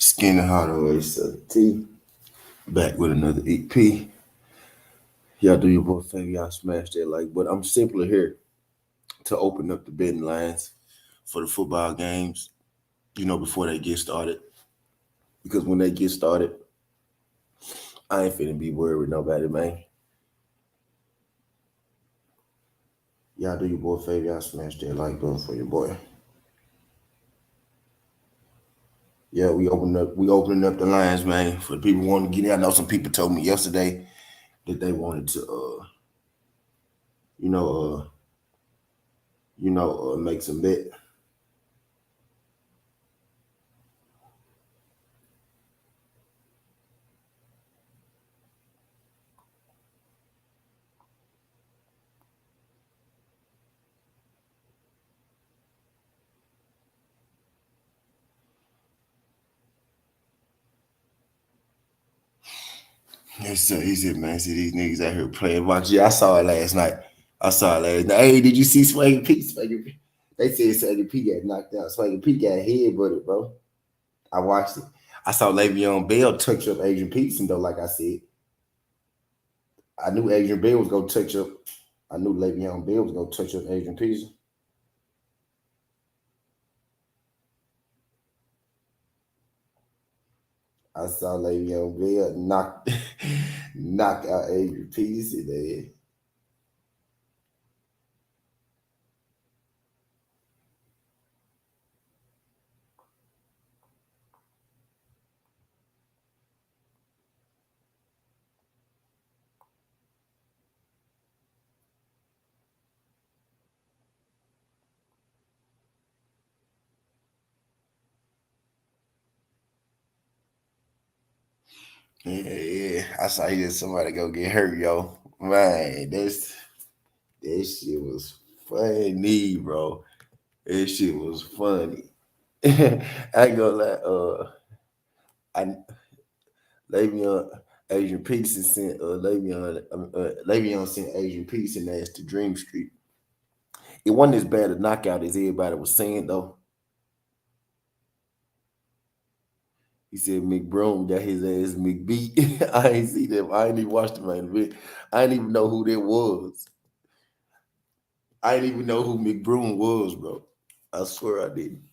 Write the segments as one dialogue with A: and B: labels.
A: Skinny Hardaway T. Back with another EP. Y'all do your boy favor, y'all smash that like. But I'm simply here to open up the betting lines for the football games, before they get started. Because when they get started, I ain't finna be worried with nobody, man. Y'all do your boy favor, y'all smash that like button for your boy. Yeah, we opening up the lines, man, for the people wanting to get in. I know some people told me yesterday that they wanted to you know, make some bet. It's so easy, man. See these niggas out here playing. Watch, yeah, I saw it last night. Hey, did you see Swaggy P? Swaggy P. They said Swaggy P got knocked out. Swaggy P got headbutted, bro. I watched it. I saw Le'Veon Bell touch up Adrian Peterson, though, like I said. I knew Adrian Bell was going to touch up. I knew Le'Veon Bell was going to touch up Adrian Peterson. I saw Le'Veon Bell knock out Adrian Peterson, man. Yeah. I saw somebody go get hurt, yo. Man, that shit was funny, bro. That shit was funny. I ain't gonna lie. I Le'Veon Adrian Peterson sent Le'Veon sent Adrian Peterson as to Dream Street. It wasn't as bad a knockout as everybody was saying though. He said McBroom got his ass McBeat. I ain't see them. I ain't even watched the main event. I didn't even know who that was. I didn't even know who McBroom was, bro. I swear I didn't.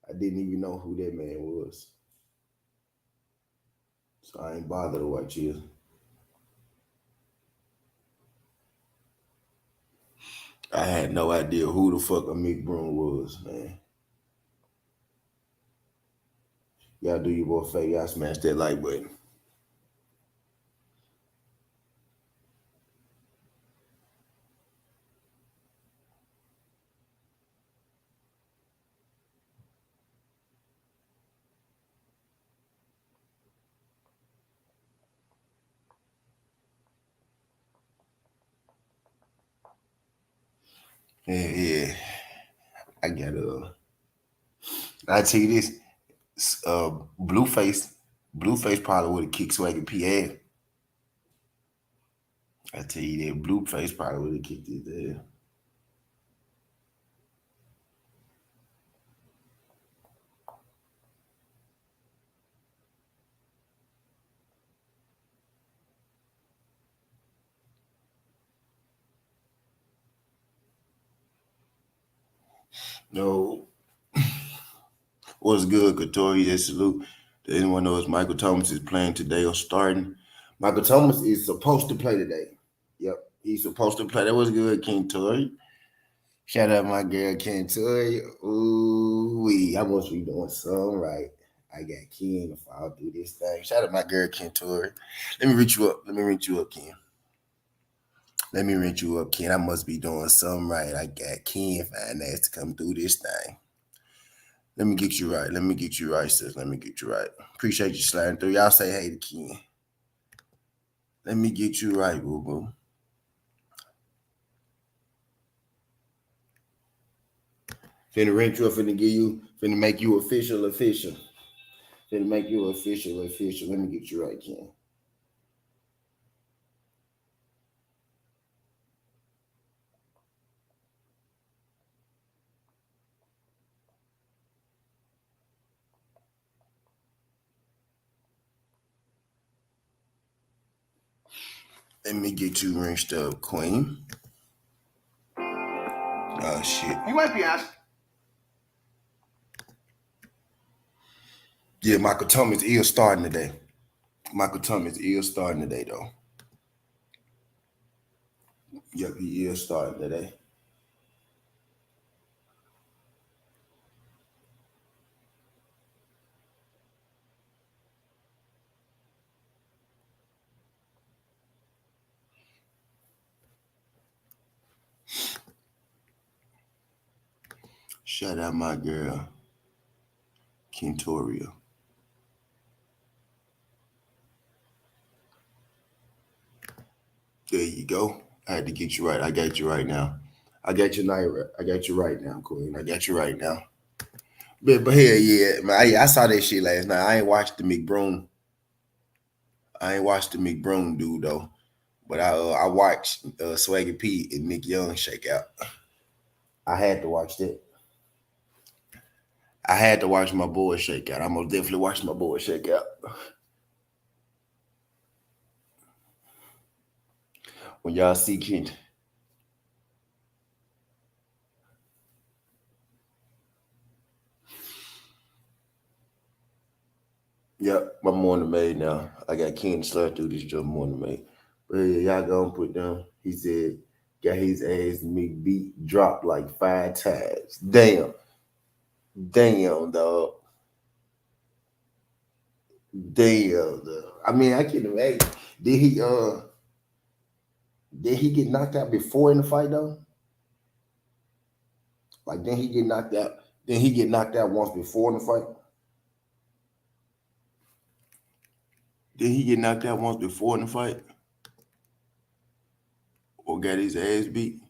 A: I didn't even know who that man was. So I ain't bothered to watch his. I had no idea who the fuck a McBroom was, man. Y'all do your boy favor. Y'all smash that like button. Yeah. I got I tell you this, uh, Blueface, Blueface probably would have kicked Swaggy P ass. I tell you that Blueface probably would have kicked his ass. No, what's good, Katori? Just salute. Does anyone knows Michael Thomas is playing today or starting? Michael Thomas is supposed to play today. Yep, he's supposed to play. That was good, King Tory. Shout out my girl King Tory. Ooh wee, I must be doing something right. I got Ken if I'll do this thing. Shout out my girl Ken Tory. Let me reach you up. Ken. Let me reach you up, Ken. I must be doing something right. I got Ken fine ass to come through this thing. Let me get you right. Let me get you right, sis. Let me get you right. Appreciate you sliding through. Y'all say hey to Ken. Let me get you right, boo boo. Finna rent you up, finna make you official. Finna make you official. Let me get you right, Ken. Let me get you rinsed up, Queen. Oh shit.
B: You might be asking.
A: Yeah, Michael Thomas is starting today. Michael Thomas is starting today, though. Yep, he is starting today. Shout out my girl, Kentoria. There you go. I had to get you right. I got you right now. I got you right. I got you right now, Queen. I got you right now. But hell yeah, man. I saw that shit last night. I ain't watched the McBroom. I ain't watched the McBroom dude though. But I watched Swaggy P and Nick Young shake out. I had to watch that. I had to watch my boy shake out. I most definitely watched my boy shake out. When y'all see Kent. Yep, my morning made now. I got Ken to slide through this job morning made. But yeah, y'all gonna put down. He said, got his ass me beat dropped like 5 times. Damn. Damn, dog. Damn, dog. I mean, I can imagine. Did he did he get knocked out before in the fight though? Like then he get knocked out. Then he get knocked out once before in the fight. Did he get knocked out once before in the fight? Or got his ass beat?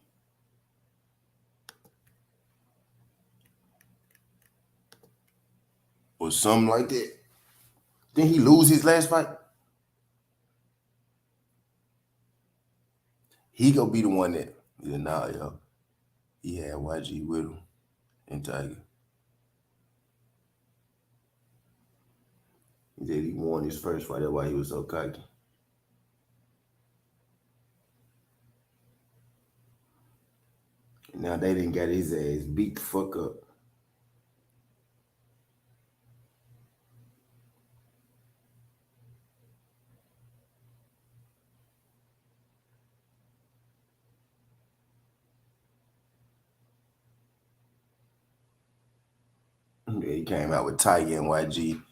A: Or something like that. Then he lose his last fight? He gonna be the one that yo. He had YG with him and Tiger. He said he won his first fight. That's why he was so cocky. Now they didn't get his ass beat the fuck up. He came out with Tiger and YG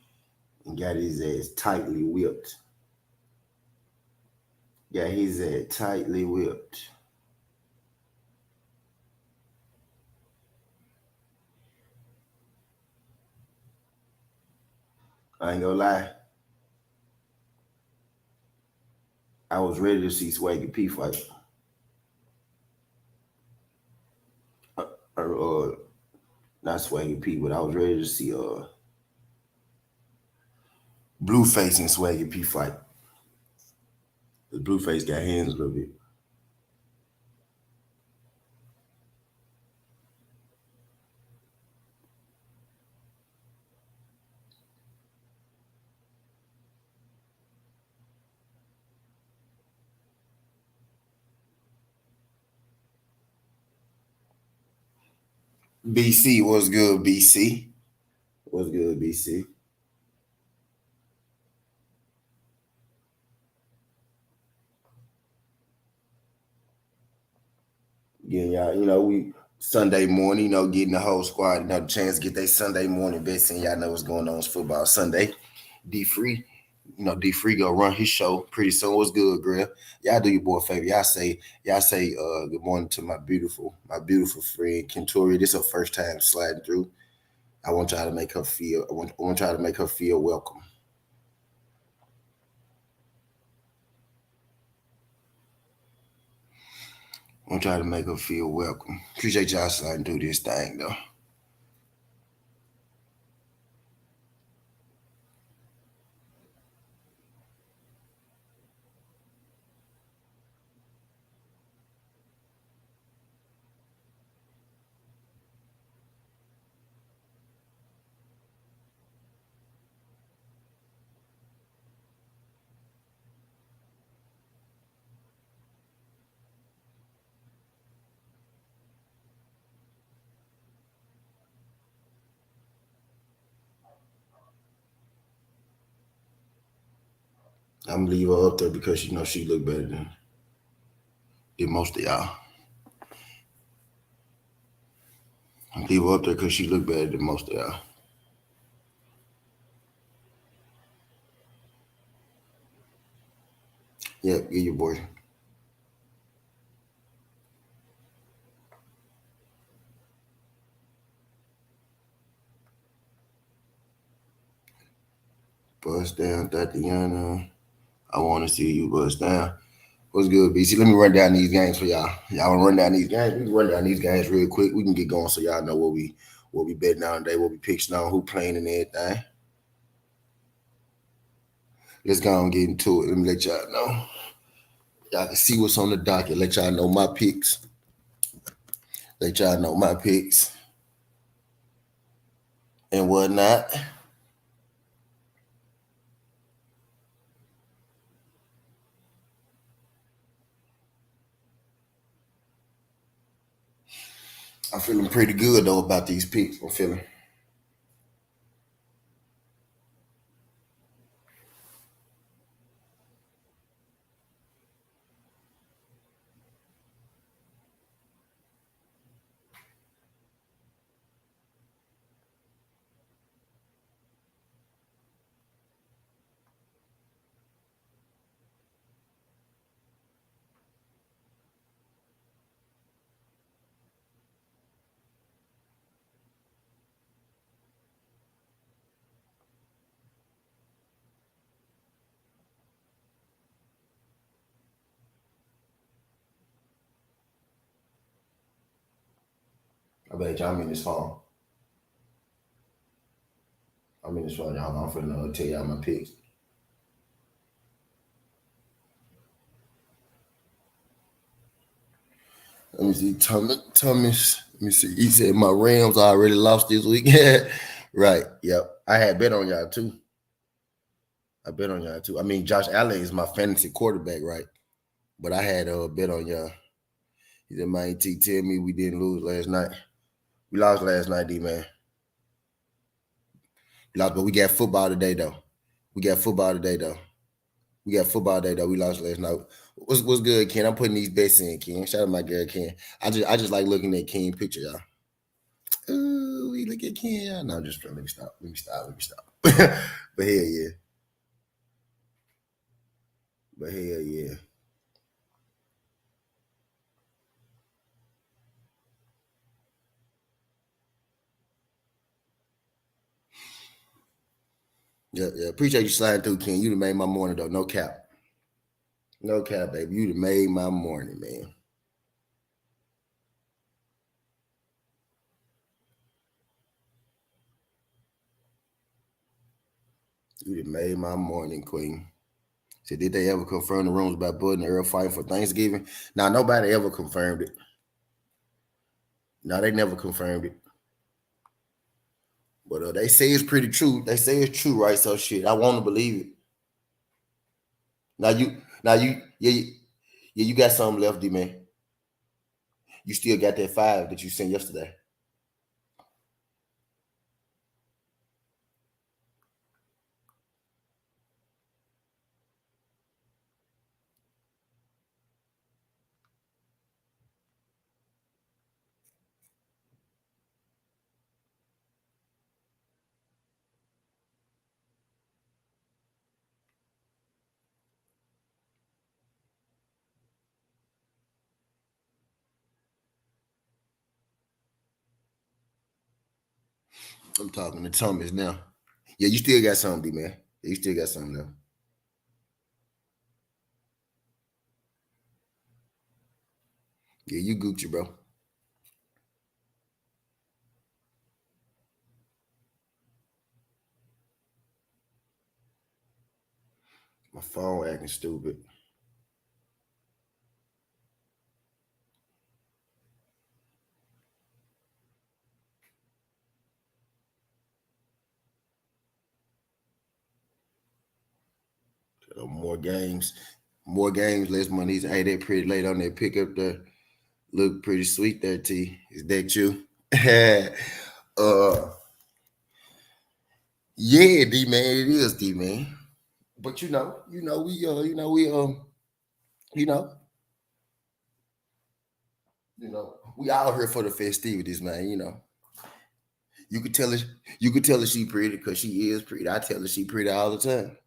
A: and got his ass tightly whipped. Got his ass tightly whipped. I ain't gonna lie. I was ready to see Swaggy P fight. Not Swaggy P, but I was ready to see Blueface and Swaggy P fight. The Blueface got hands a little bit. BC, what's good, BC? What's good, BC? Yeah, y'all, we Sunday morning, getting the whole squad, the chance to get their Sunday morning bets in. Y'all know what's going on. It's football Sunday. D Free, D Free go run his show pretty soon. What's good, Grill? Y'all do your boy a favor. Y'all say good morning to my beautiful friend Kentori. This is her first time sliding through. I want y'all to make her feel. I want y'all to make her feel welcome. I want y'all to make her feel welcome. Appreciate y'all sliding through this thing though. I'm gonna leave her up there because she look better than most of y'all. I'm leave her up there because she look better than most of y'all. Yep, get your boy. Bust down, Tatiana. I want to see you bust down. What's good, BC? Let me run down these games for y'all. Y'all want to run down these games? We can run down these games real quick. We can get going so y'all know what we betting on today, what we pitching on, who playing and everything. Let's go and get into it. Let me let y'all know. Y'all can see what's on the docket. Let y'all know my picks. Let y'all know my picks and whatnot. I'm feeling pretty good though about these picks. I'm feeling. I bet y'all I'm in this phone. I'm in this phone, y'all. I'm finna tell y'all my picks. Let me see. Thomas. Let me see. He said my Rams already lost this week. Right. Yep. I had bet on y'all too. I bet on y'all too. I mean, Josh Allen is my fantasy quarterback, right? But I had a bet on y'all. He said, "My T tell me we didn't lose last night. We lost last night, D man. We lost, but we got football today though. We got football today though. We got football today though. We lost last night. What's good, Ken? I'm putting these bets in, Ken. Shout out my girl, Ken. I just like looking at Ken picture, y'all. Ooh, we look at Ken, y'all. No, just let me stop. Let me stop. But hell yeah. But hell yeah. Yeah, yeah. Appreciate you sliding through, Ken. You done made my morning though. No cap. No cap, baby. You done made my morning, man. You done made my morning, Queen. So did they ever confirm the rumors about Bud and Earl fighting for Thanksgiving? Now nobody ever confirmed it. No, they never confirmed it. But they say it's pretty true. They say it's true, right? So shit, I want to believe it. Yeah, you got something left, D man. You still got that 5 that you sent yesterday. I'm talking to Thomas now. Yeah, you still got something, D man. Yeah, you still got something left. Yeah, you Gucci, bro. My phone acting stupid. More games, less money. Hey, they're pretty late on that pickup there. Look pretty sweet there, T. Is that you? uh, yeah, D man, it is D man. But you know, we out here for the festivities, man. You could tell her, you could tell her she pretty because she is pretty. I tell her she pretty all the time.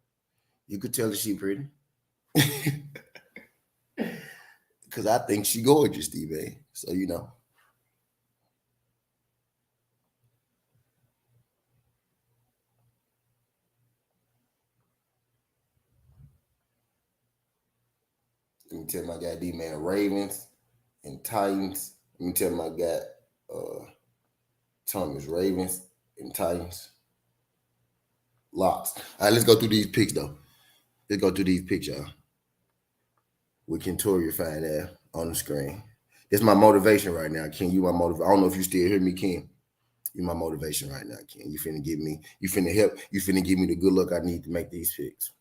A: You could tell her she pretty because I think she gorgeous, Steve. So let me tell my guy D man Ravens and Titans. Let me tell my guy Thomas Ravens and Titans locks. All right, let's go through these picks though. Let's go through these picks, y'all. We can tour your find there on the screen. It's my motivation right now, Ken. You my motivation. I don't know if you still hear me, Ken. You my motivation right now, Ken. You finna give me, you finna help, you finna give me the good luck I need to make these picks.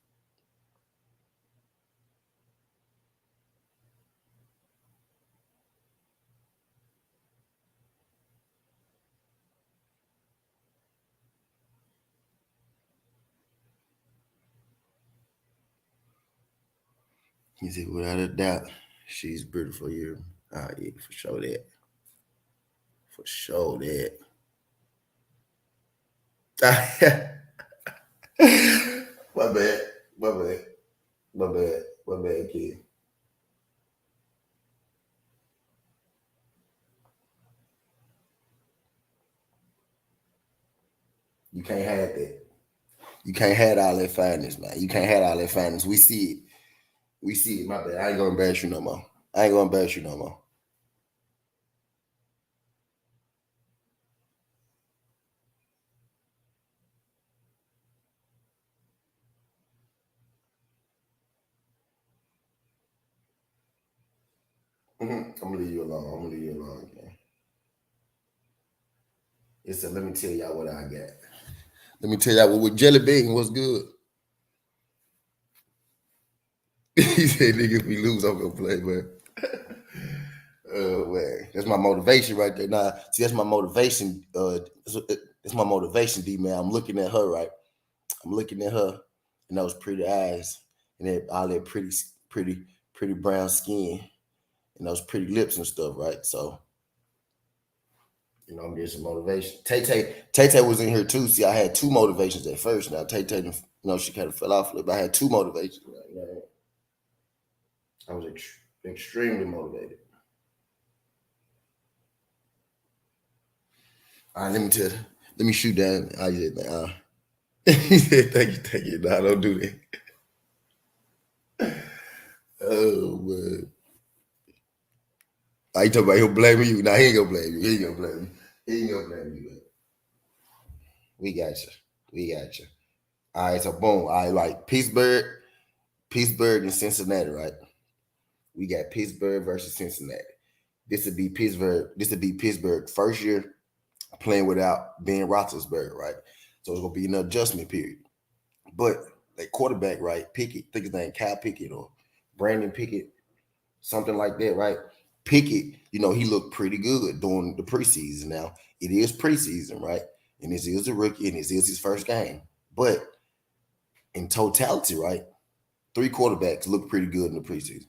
A: He said, without a doubt, she's beautiful here. Ah, yeah, for sure that. For sure that. My bad. My bad. My bad. My bad, kid. You can't have that. You can't have all that fineness, man. You can't have all that fineness. We see it. We see it. My bad. I ain't gonna embarrass you no more. I ain't gonna embarrass you no more. I'm gonna leave you alone. I'm gonna leave you alone, man. It's a, let me tell y'all what I got. Let me tell y'all what with Jelly Bean, what's good. He said, nigga, if we lose, I'm gonna play, man. Oh man, that's my motivation right there. Nah, see, that's my motivation. That's my motivation, D man. I'm looking at her, right? I'm looking at her and those pretty eyes and all that pretty brown skin and those pretty lips and stuff, right? So, I'm getting some motivation. Tay was in here too. See, I had two motivations at first. Now Tay, she kind of fell off a little bit. I had two motivations. I was extremely motivated. All right, let me shoot down. I just, he said, thank you. Nah, don't do that. Oh man. I talking about he'll blame you. Nah, he ain't gonna blame you. He ain't gonna blame you. He ain't gonna blame you, man. We got you. We got you. All right, so boom. I like Pittsburgh and Cincinnati, right? We got Pittsburgh versus Cincinnati. This would be Pittsburgh. This would be Pittsburgh first year playing without Ben Roethlisberger, right? So it's gonna be an adjustment period. But that quarterback, right? Pickett, I think his name Kyle Pickett or Brandon Pickett, something like that, right? Pickett, he looked pretty good during the preseason. Now it is preseason, right? And this is a rookie, and this is his first game. But in totality, right? Three quarterbacks look pretty good in the preseason.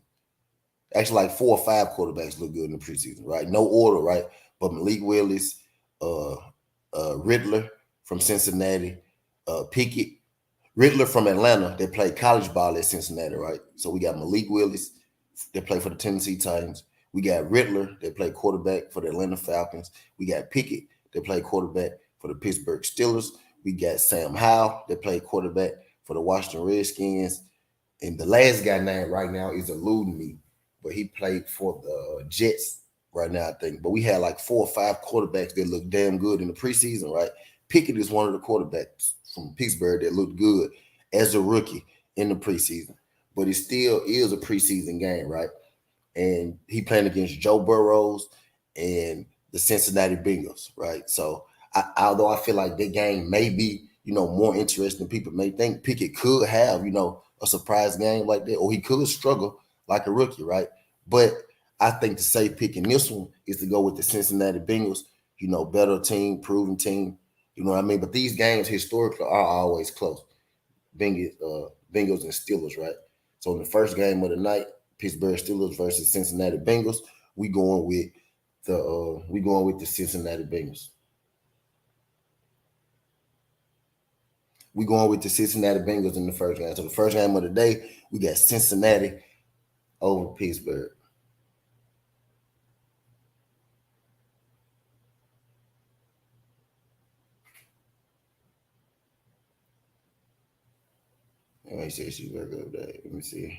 A: Actually, like 4 or 5 quarterbacks look good in the preseason, right? No order, right? But Malik Willis, uh, Riddler from Cincinnati, Pickett, Riddler from Atlanta that played college ball at Cincinnati, right? So we got Malik Willis that played for the Tennessee Titans. We got Riddler that played quarterback for the Atlanta Falcons. We got Pickett that played quarterback for the Pittsburgh Steelers. We got Sam Howell that played quarterback for the Washington Redskins. And the last guy named right now is eluding me, but he played for the Jets right now, I think. But we had like 4 or 5 quarterbacks that looked damn good in the preseason, right? Pickett is one of the quarterbacks from Pittsburgh that looked good as a rookie in the preseason. But it still is a preseason game, right? And he playing against Joe Burrows and the Cincinnati Bengals, right? So although I feel like that game may be, more interesting than people may think, Pickett could have, a surprise game like that, or he could struggle like a rookie, right? But I think the safe pick in this one is to go with the Cincinnati Bengals, better team, proven team, you know what I mean? But these games historically are always close. Bengals and Steelers, right? So in the first game of the night, Pittsburgh Steelers versus Cincinnati Bengals, we going with the Cincinnati Bengals. We going with the Cincinnati Bengals in the first game. So the first game of the day, we got Cincinnati over Pittsburgh. Let me see. She's very good. Let me see.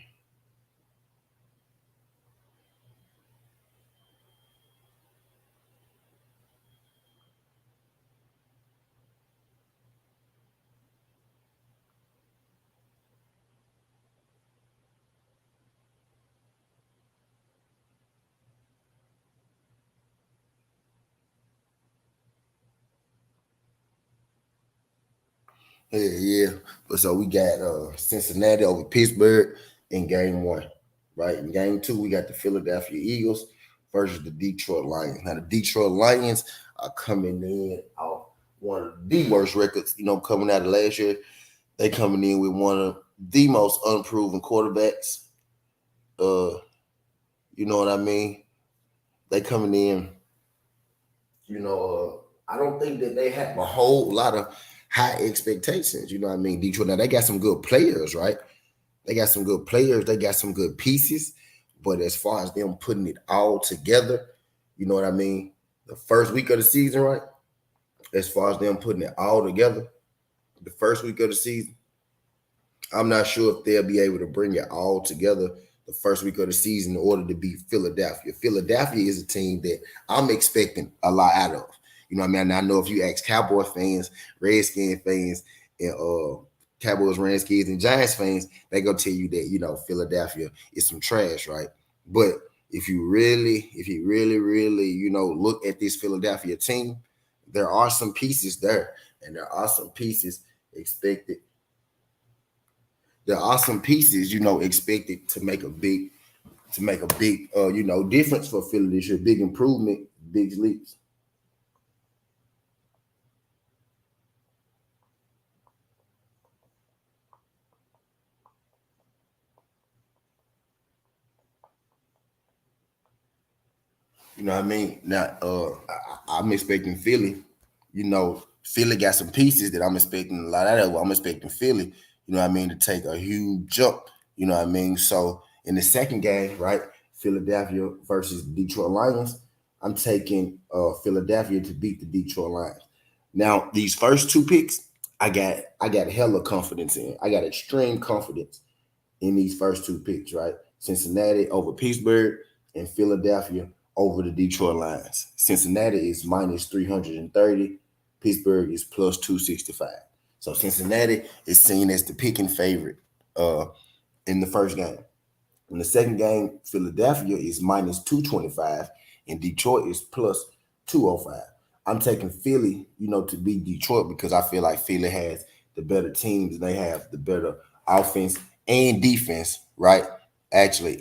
A: Yeah. But so we got Cincinnati over Pittsburgh in game one, right? In game two, we got the Philadelphia Eagles versus the Detroit Lions. Now the Detroit Lions are coming in off one of the worst records, coming out of last year. They coming in with one of the most unproven quarterbacks. You know what I mean? They coming in, I don't think that they have a whole lot of high expectations. You know what I mean? Detroit, now they got some good players, right? They got some good players. They got some good pieces. But as far as them putting it all together, you know what I mean? The first week of the season, right? As far as them putting it all together, the first week of the season, I'm not sure if they'll be able to bring it all together the first week of the season in order to beat Philadelphia. Philadelphia is a team that I'm expecting a lot out of. You know what I mean? I know if you ask Cowboy fans, Redskin fans, and Cowboys, Redskins, and Giants fans, they gonna tell you that Philadelphia is some trash, right? But if you really, really, look at this Philadelphia team, there are some pieces there, and there are some pieces expected. There are some pieces, expected to make a big, difference for Philly this year. Big improvement, big leaps. You know what I mean? Now, I'm expecting Philly. Philly got some pieces that I'm expecting a lot out of. I'm expecting Philly, to take a huge jump. You know what I mean? So in the second game, right, Philadelphia versus Detroit Lions, I'm taking Philadelphia to beat the Detroit Lions. Now, these first two picks, I got hella confidence in. I got extreme confidence in these first two picks, right? Cincinnati over Pittsburgh and Philadelphia over the Detroit Lions. Cincinnati is minus 330. Pittsburgh is plus 265. So Cincinnati is seen as the picking favorite in the first game. In the second game, Philadelphia is minus 225 and Detroit is plus 205. I'm taking Philly, to beat Detroit because I feel like Philly has the better teams. They have the better offense and defense, right? Actually,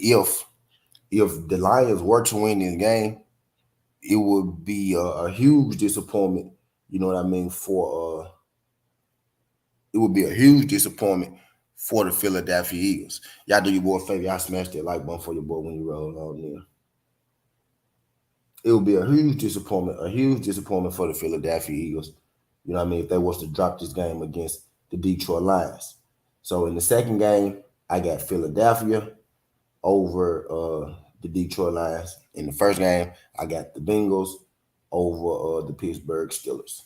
A: if the Lions were to win this game, it would be a huge disappointment. You know what I mean? It would be a huge disappointment for the Philadelphia Eagles. Y'all do your boy a favor. Y'all smash that like button for your boy when you roll on there. It would be a huge disappointment for the Philadelphia Eagles. You know what I mean? If they was to drop this game against the Detroit Lions. So in the second game, I got Philadelphia over the Detroit Lions. In the first game, I got the Bengals over the Pittsburgh Steelers.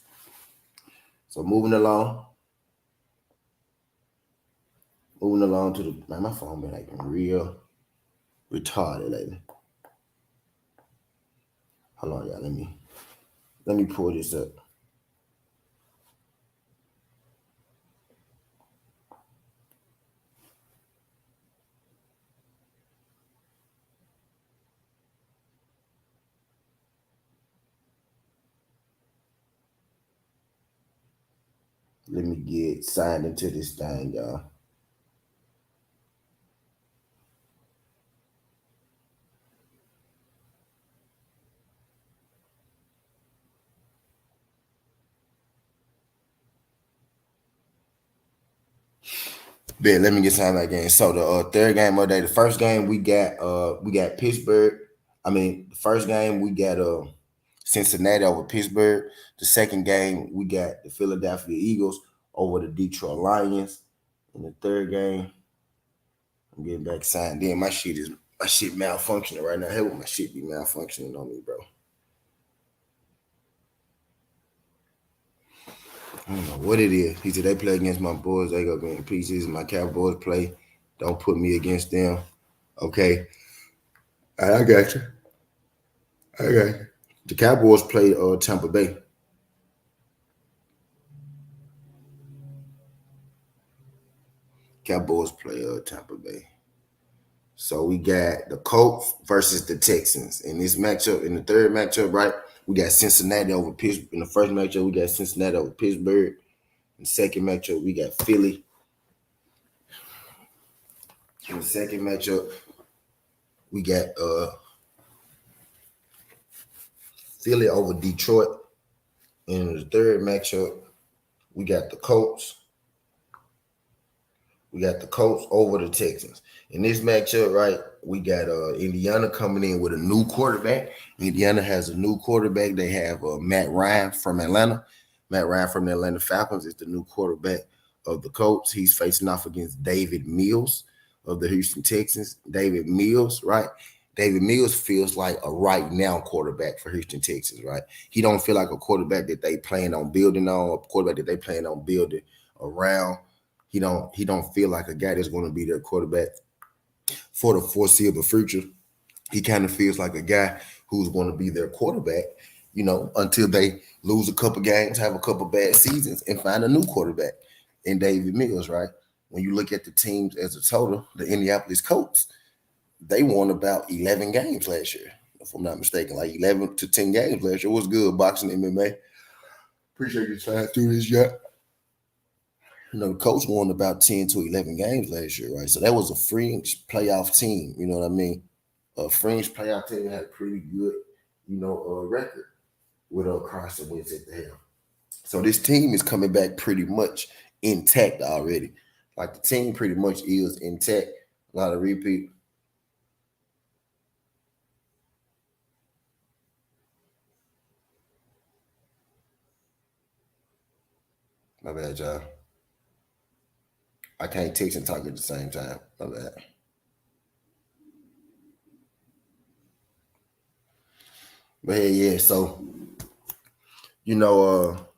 A: So moving along to the man, my phone been acting real retarded lately. Hold on, y'all. Let me pull this up. Let me get signed into this thing, y'all. Bet, let me get some of that game. So the third game of the day, the first game we got Pittsburgh. I mean, the first game we got Cincinnati over Pittsburgh. The second game we got the Philadelphia Eagles over the Detroit Lions. In the third game, I'm getting back signed in. My shit malfunctioning right now. Hell, my shit be malfunctioning on me, bro. I don't know what it is. He said they play against my boys. They go be in pieces. My Cowboys play. Don't put me against them. Okay. All right, I got you. I got you. The Cowboys play Tampa Bay. Cowboys play Tampa Bay. So we got the Colts versus the Texans. In this matchup, in the third matchup, right? We got Cincinnati over Pittsburgh. In the first matchup, we got Cincinnati over Pittsburgh. In the second matchup, we got Philly. In the second matchup, we got Philly over Detroit. In the third matchup, we got the Colts. We got the Colts over the Texans. In this matchup, right, we got Indiana coming in with a new quarterback. Indiana has a new quarterback. They have Matt Ryan from Atlanta. Matt Ryan from the Atlanta Falcons is the new quarterback of the Colts. He's facing off against David Mills of the Houston Texans. David Mills, right? David Mills feels like a right now quarterback for Houston Texans, right? He don't feel like a quarterback that they plan on building on, a quarterback that they plan on building around. He don't feel like a guy that's going to be their quarterback for the foreseeable future. He kind of feels like a guy who's going to be their quarterback, until they lose a couple games, have a couple bad seasons, and find a new quarterback in David Mills, right? When you look at the teams as a total, the Indianapolis Colts, they won about 11 games last year, if I'm not mistaken, like 11 to 10 games last year. What's good, boxing MMA? Appreciate you trying through this, yeah. The Colts won about 10 to 11 games last year, right? So that was a fringe playoff team, you know what I mean? A fringe playoff team had a pretty good, record with Carson Wentz at the helm. So this team is coming back pretty much intact already. Like the team pretty much is intact. A lot of repeat. My bad, y'all. I can't text and talk at the same time. My bad. But yeah, so you know,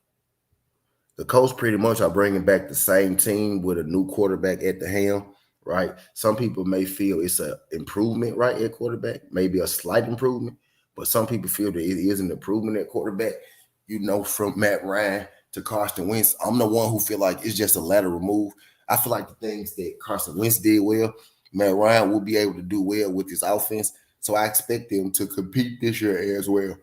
A: the Colts pretty much are bringing back the same team with a new quarterback at the helm, right? Some people may feel it's an improvement, right, at quarterback, maybe a slight improvement, but some people feel that it is an improvement at quarterback. From Matt Ryan to Carson Wentz, I'm the one who feel like it's just a lateral move. I feel like the things that Carson Wentz did well, Matt Ryan will be able to do well with his offense. So I expect them to compete this year as well.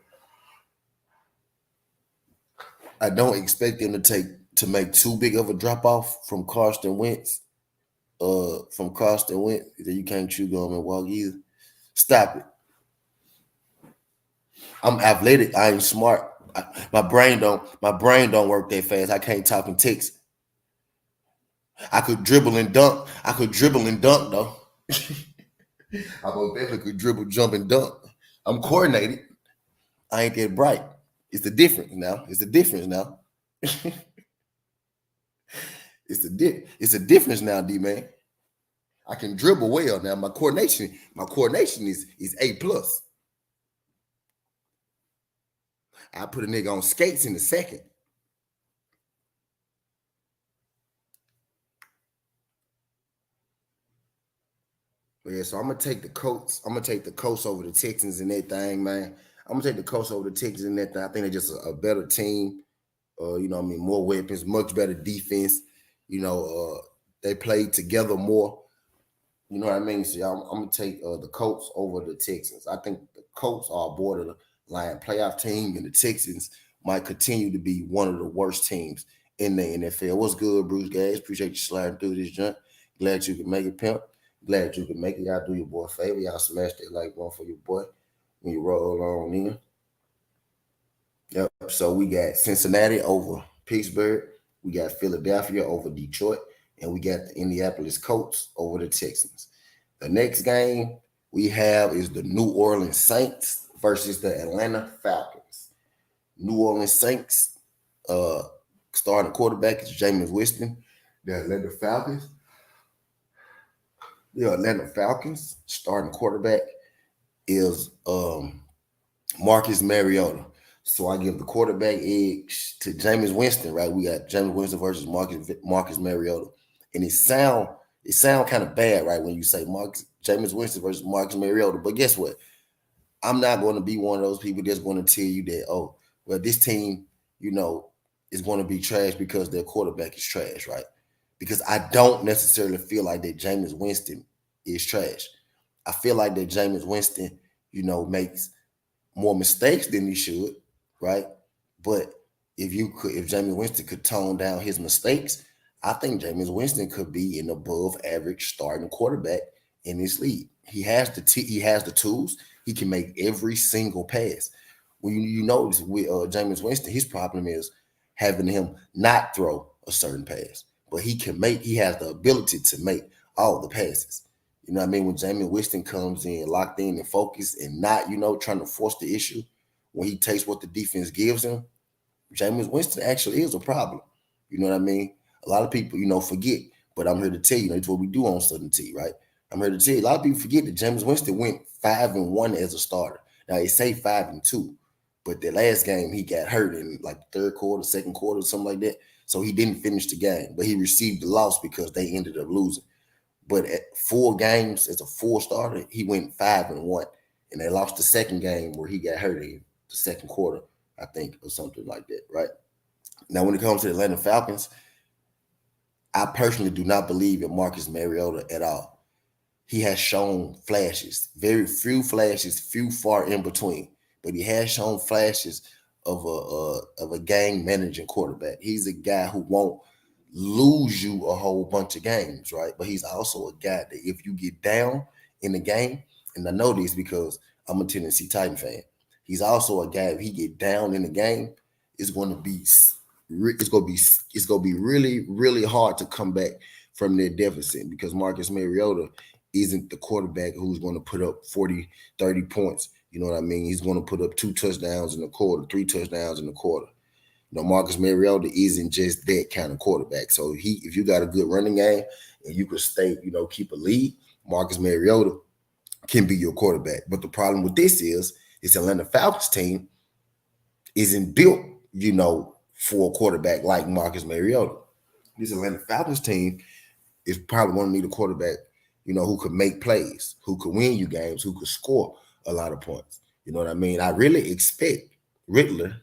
A: I don't expect them to make too big of a drop off from Carson Wentz. That you can't chew gum and walk either. Stop it. I'm athletic. I ain't smart. My brain don't work that fast. I can't talk and text. I could dribble and dunk. I could dribble and dunk though. I most definitely could dribble, jump, and dunk. I'm coordinated. I ain't that bright. It's the difference now. It's the difference now. It's a difference now, D man. I can dribble well now. My coordination is A+. I put a nigga on skates in a second. But yeah, so I'm gonna take the Colts. I'm gonna take the Colts over the Texans in that thing, man. I'm gonna take the Colts over the Texans in that thing. I think they're just a better team. More weapons, much better defense. They played together more. You know what I mean? So I'm gonna take the Colts over the Texans. I think the Colts are a borderline playoff team, and the Texans might continue to be one of the worst teams in the NFL. What's good, Bruce Gates? Appreciate you sliding through this junk. Glad you could make it, pimp. Glad you could make it. Y'all do your boy a favor. Y'all smash that like one for your boy when you roll on in. Yep. So we got Cincinnati over Pittsburgh. We got Philadelphia over Detroit. and we got the Indianapolis Colts over the Texans. The next game we have is the New Orleans Saints versus the Atlanta Falcons. New Orleans Saints starting quarterback is Jameis Winston. The Atlanta Falcons. The Atlanta Falcons starting quarterback is Marcus Mariota. So I give the quarterback edge to Jameis Winston, right? We got Jameis Winston versus Marcus Mariota. And it sound kind of bad, right, when you say Jameis Winston versus Marcus Mariota. But guess what? I'm not going to be one of those people that's going to tell you that, oh, well, this team, is going to be trash because their quarterback is trash, right? Because I don't necessarily feel like that Jameis Winston is trash. I feel like that Jameis Winston, makes more mistakes than he should, right? But if Jameis Winston could tone down his mistakes, I think Jameis Winston could be an above average starting quarterback in this league. He has the tools. He can make every single pass. When you notice with Jameis Winston, his problem is having him not throw a certain pass, but he has the ability to make all the passes. You know what I mean? When Jameis Winston comes in locked in and focused and not, trying to force the issue, when he takes what the defense gives him, Jameis Winston actually is a problem. You know what I mean? A lot of people, forget, but I'm here to tell you, that's what we do on Southern T, right? I'm here to tell you, a lot of people forget that Jameis Winston went 5-1 as a starter. Now they say 5-2, but the last game he got hurt in like the third quarter, second quarter, something like that. So he didn't finish the game, but he received the loss because they ended up losing. But at 4 games as a full starter, he went 5-1, and they lost the second game where he got hurt in the second quarter, I think, or something like that, right? Now, when it comes to the Atlanta Falcons, I personally do not believe in Marcus Mariota at all. He has shown flashes, very few flashes, few far in between, but he has shown flashes of a game managing quarterback. He's a guy who won't lose you a whole bunch of games, right? But he's also a guy that if you get down in the game, and I know this because I'm a Tennessee Titan fan, he's also a guy if he get down in the game, it's going to be really, really hard to come back from their deficit because Marcus Mariota isn't the quarterback who's going to put up 40, 30 points. You know what I mean? He's going to put up 2 touchdowns in a quarter, 3 touchdowns in a quarter. Marcus Mariota isn't just that kind of quarterback. So if you got a good running game and you could stay, keep a lead, Marcus Mariota can be your quarterback. But the problem with this is Atlanta Falcons team isn't built, for a quarterback like Marcus Mariota. This Atlanta Falcons team is probably going to need a quarterback, who could make plays, who could win you games, who could score a lot of points. You know what I mean? I really expect Riddler,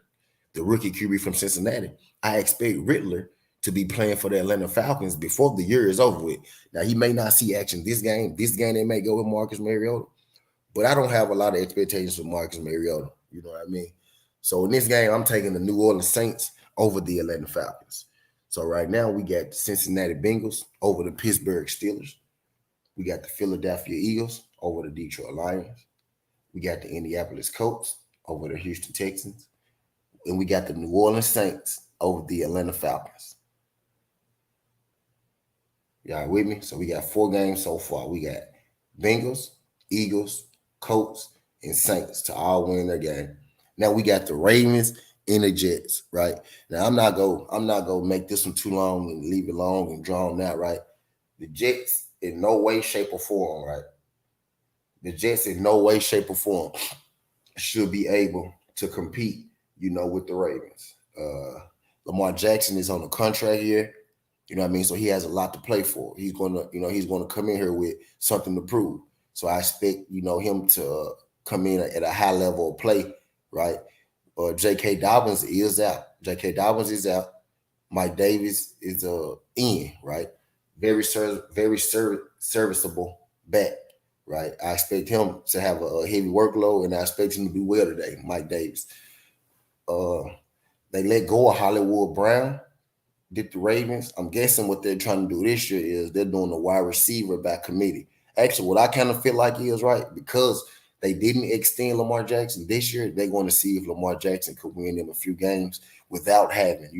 A: the rookie QB from Cincinnati, I expect Riddler to be playing for the Atlanta Falcons before the year is over with. Now, he may not see action this game. This game, they may go with Marcus Mariota. But I don't have a lot of expectations for Marcus Mariota. You know what I mean? So in this game, I'm taking the New Orleans Saints over the Atlanta Falcons. So right now, we got the Cincinnati Bengals over the Pittsburgh Steelers. We got the Philadelphia Eagles over the Detroit Lions. We got the Indianapolis Colts over the Houston Texans. And we got the New Orleans Saints over the Atlanta Falcons. Y'all with me? So we got 4 games so far. We got Bengals, Eagles, Colts, and Saints to all win their game. Now we got the Ravens and the Jets, right? Now I'm not gonna make this one too long and leave it long and drawn out, right? The Jets in no way, shape, or form, right? The Jets in no way, shape, or form should be able to compete, with the Ravens. Lamar Jackson is on a contract here. You know what I mean? So he has a lot to play for. He's gonna come in here with something to prove. So I expect, him to come in at a high level of play, right? J.K. Dobbins is out. J.K. Dobbins is out. Mike Davis is in, right? Very serviceable back, right? I expect him to have a heavy workload, and I expect him to do well today, Mike Davis. They let go of Hollywood Brown, did the Ravens. I'm guessing what they're trying to do this year is they're doing a wide receiver by committee. Actually, what I kind of feel like is right, because they didn't extend Lamar Jackson this year, they're going to see if Lamar Jackson could win them a few games without having,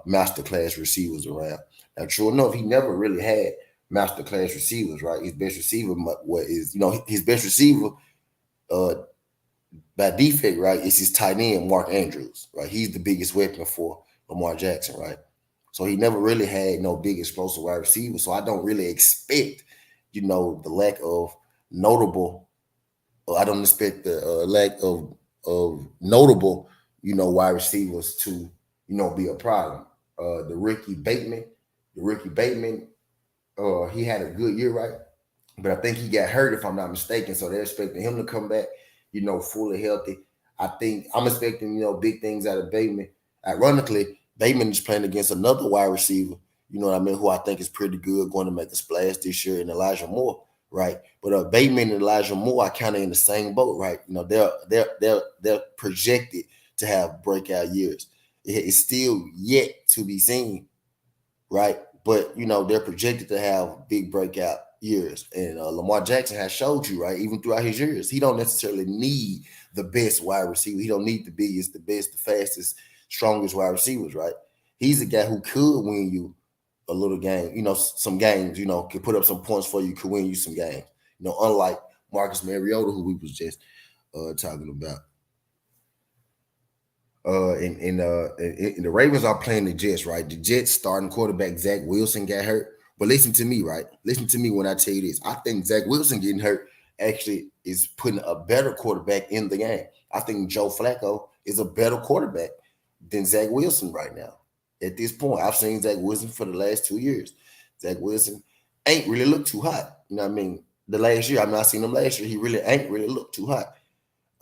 A: masterclass receivers around. Now, true enough, he never really had masterclass receivers, right? His best receiver, what is his best receiver, uh, by defect, right, is his tight end, Mark Andrews, right? He's the biggest weapon for Lamar Jackson, right? So he never really had no big explosive wide receiver. So I don't really expect, the lack of notable. I don't expect the lack of notable, wide receivers to, be a problem. The Ricky Bateman, he had a good year, right? But I think he got hurt, if I'm not mistaken. So they're expecting him to come back, fully healthy. I think I'm expecting, big things out of Bateman. Ironically, Bateman is playing against another wide receiver, you know what I mean, who I think is pretty good, going to make a splash this year, in Elijah Moore, right? But Bateman and Elijah Moore are kind of in the same boat, right? They're projected to have breakout years. It's still yet to be seen, right? But they're projected to have big breakout years, and Lamar Jackson has showed you, right, even throughout his years, he don't necessarily need the best wide receiver. He don't need the biggest, the best, the fastest, strongest wide receivers, right? He's a guy who could win you a little game, some games, could put up some points for you, could win you some games. Unlike Marcus Mariota, who we was just talking about. And the Ravens are playing the Jets, right? The Jets starting quarterback Zach Wilson got hurt. But listen to me, right? Listen to me when I tell you this. I think Zach Wilson getting hurt actually is putting a better quarterback in the game. I think Joe Flacco is a better quarterback than Zach Wilson right now. At this point, I've seen Zach Wilson for the last 2 years. Zach Wilson ain't really looked too hot. You know what I mean? The last year, I've not seen him last year. He really ain't really looked too hot.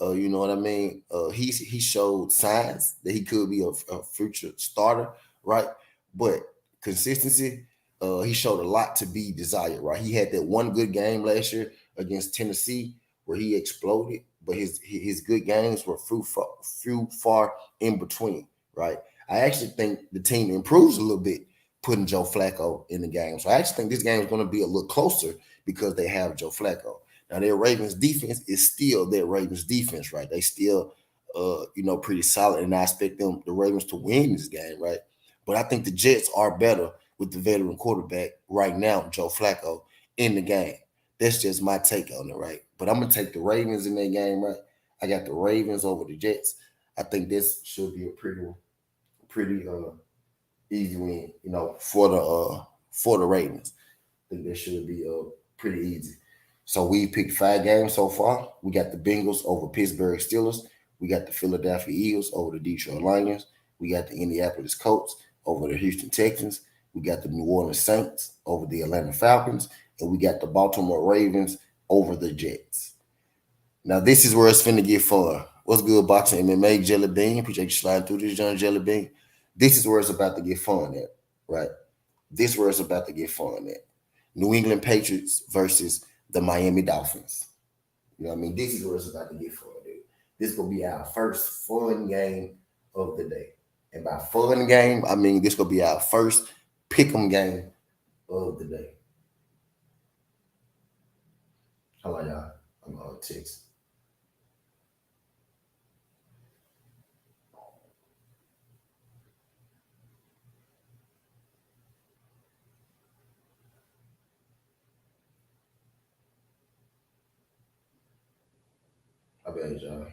A: You know what I mean? He showed signs that he could be a future starter, right? But consistency, he showed a lot to be desired, right? He had that one good game last year against Tennessee where he exploded, but his good games were few far in between, right? I actually think the team improves a little bit putting Joe Flacco in the game. So I actually think this game is going to be a little closer because they have Joe Flacco. Now their Ravens defense is still their Ravens defense, right? They still, pretty solid, and I expect the Ravens to win this game, right? But I think the Jets are better with the veteran quarterback right now, Joe Flacco, in the game. That's just my take on it, right? But I'm gonna take the Ravens in that game, right? I got the Ravens over the Jets. I think this should be a pretty easy win, for the Ravens. I think that should be pretty easy. So we picked 5 games so far. We got the Bengals over Pittsburgh Steelers. We got the Philadelphia Eagles over the Detroit Lions. We got the Indianapolis Colts over the Houston Texans. We got the New Orleans Saints over the Atlanta Falcons. And we got the Baltimore Ravens over the Jets. Now, this is where it's finna get fun. What's good, boxing MMA, Jelly Bean? Appreciate you sliding through this, John Jelly Bean. This is where it's about to get fun at, right? This is where it's about to get fun at. New England Patriots versus the Miami Dolphins. You know what I mean? This is where it's about to get fun, dude. This is going to be our first fun game of the day. And by fun game, I mean this going to be our first pick'em game of the day. How about y'all? I'm on text. I bet y'all.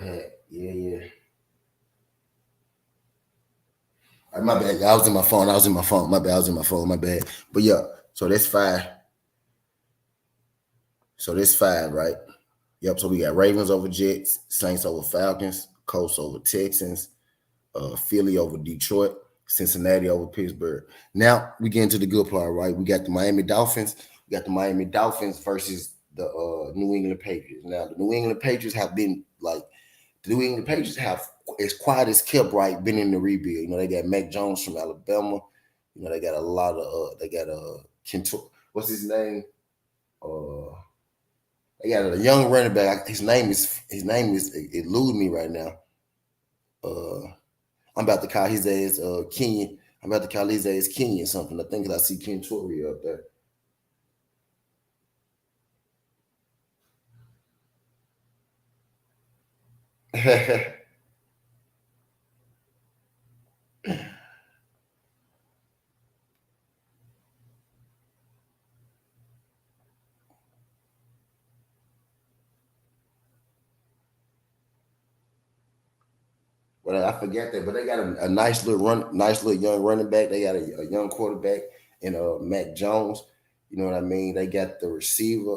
A: Hat. Yeah. My bad. I was in my phone. My bad. I was in my phone. My bad. But yeah, so that's 5. So that's 5, right? Yep. So we got Ravens over Jets, Saints over Falcons, Colts over Texans, Philly over Detroit, Cincinnati over Pittsburgh. Now we get into the good part, right? We got the Miami Dolphins. We got the Miami Dolphins versus the New England Patriots. Now the New England Patriots have been the New England Patriots have, as quiet as kept, right, been in the rebuild. They got Mac Jones from Alabama. You know, they got a lot of they got what's his name? Uh they got a young running back. His name is it eludes me right now. Uh I'm about to call his ass Kenyon. I'm about to call his ass Kenyon something. I think I see Ken Torrey up there. But I forget that. But they got a nice little young running back. They got a young quarterback in Mac Jones. You know what I mean? They got the receiver.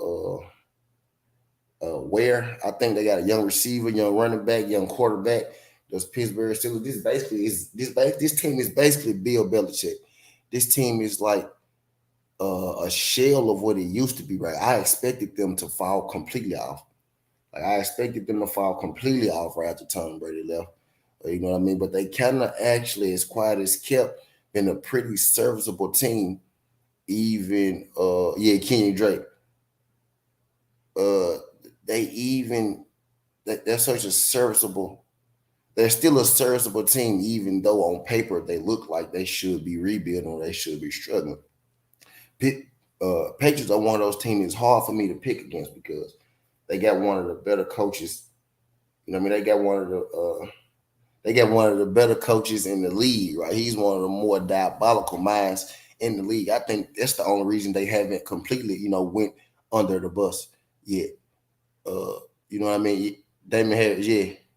A: Where I think they got a young receiver, young running back, young quarterback. Those Pittsburgh Steelers. This team is basically Bill Belichick. This team is like a shell of what it used to be. Right? I expected them to fall completely off. Like I expected them to fall completely off right after Tom Brady left. You know what I mean? But they kind of actually, as quiet as kept, been a pretty serviceable team. Even Kenny Drake. Uh, they even they're such a serviceable. They're still a serviceable team, even though on paper they look like they should be rebuilding or they should be struggling. Pick, Patriots are one of those teams. It's hard for me to pick against because they got one of the better coaches. You know what I mean? They got one of the better coaches in the league, right? He's one of the more diabolical minds in the league. I think that's the only reason they haven't completely, went under the bus yet. Uh, you know what I mean? Damon Harris,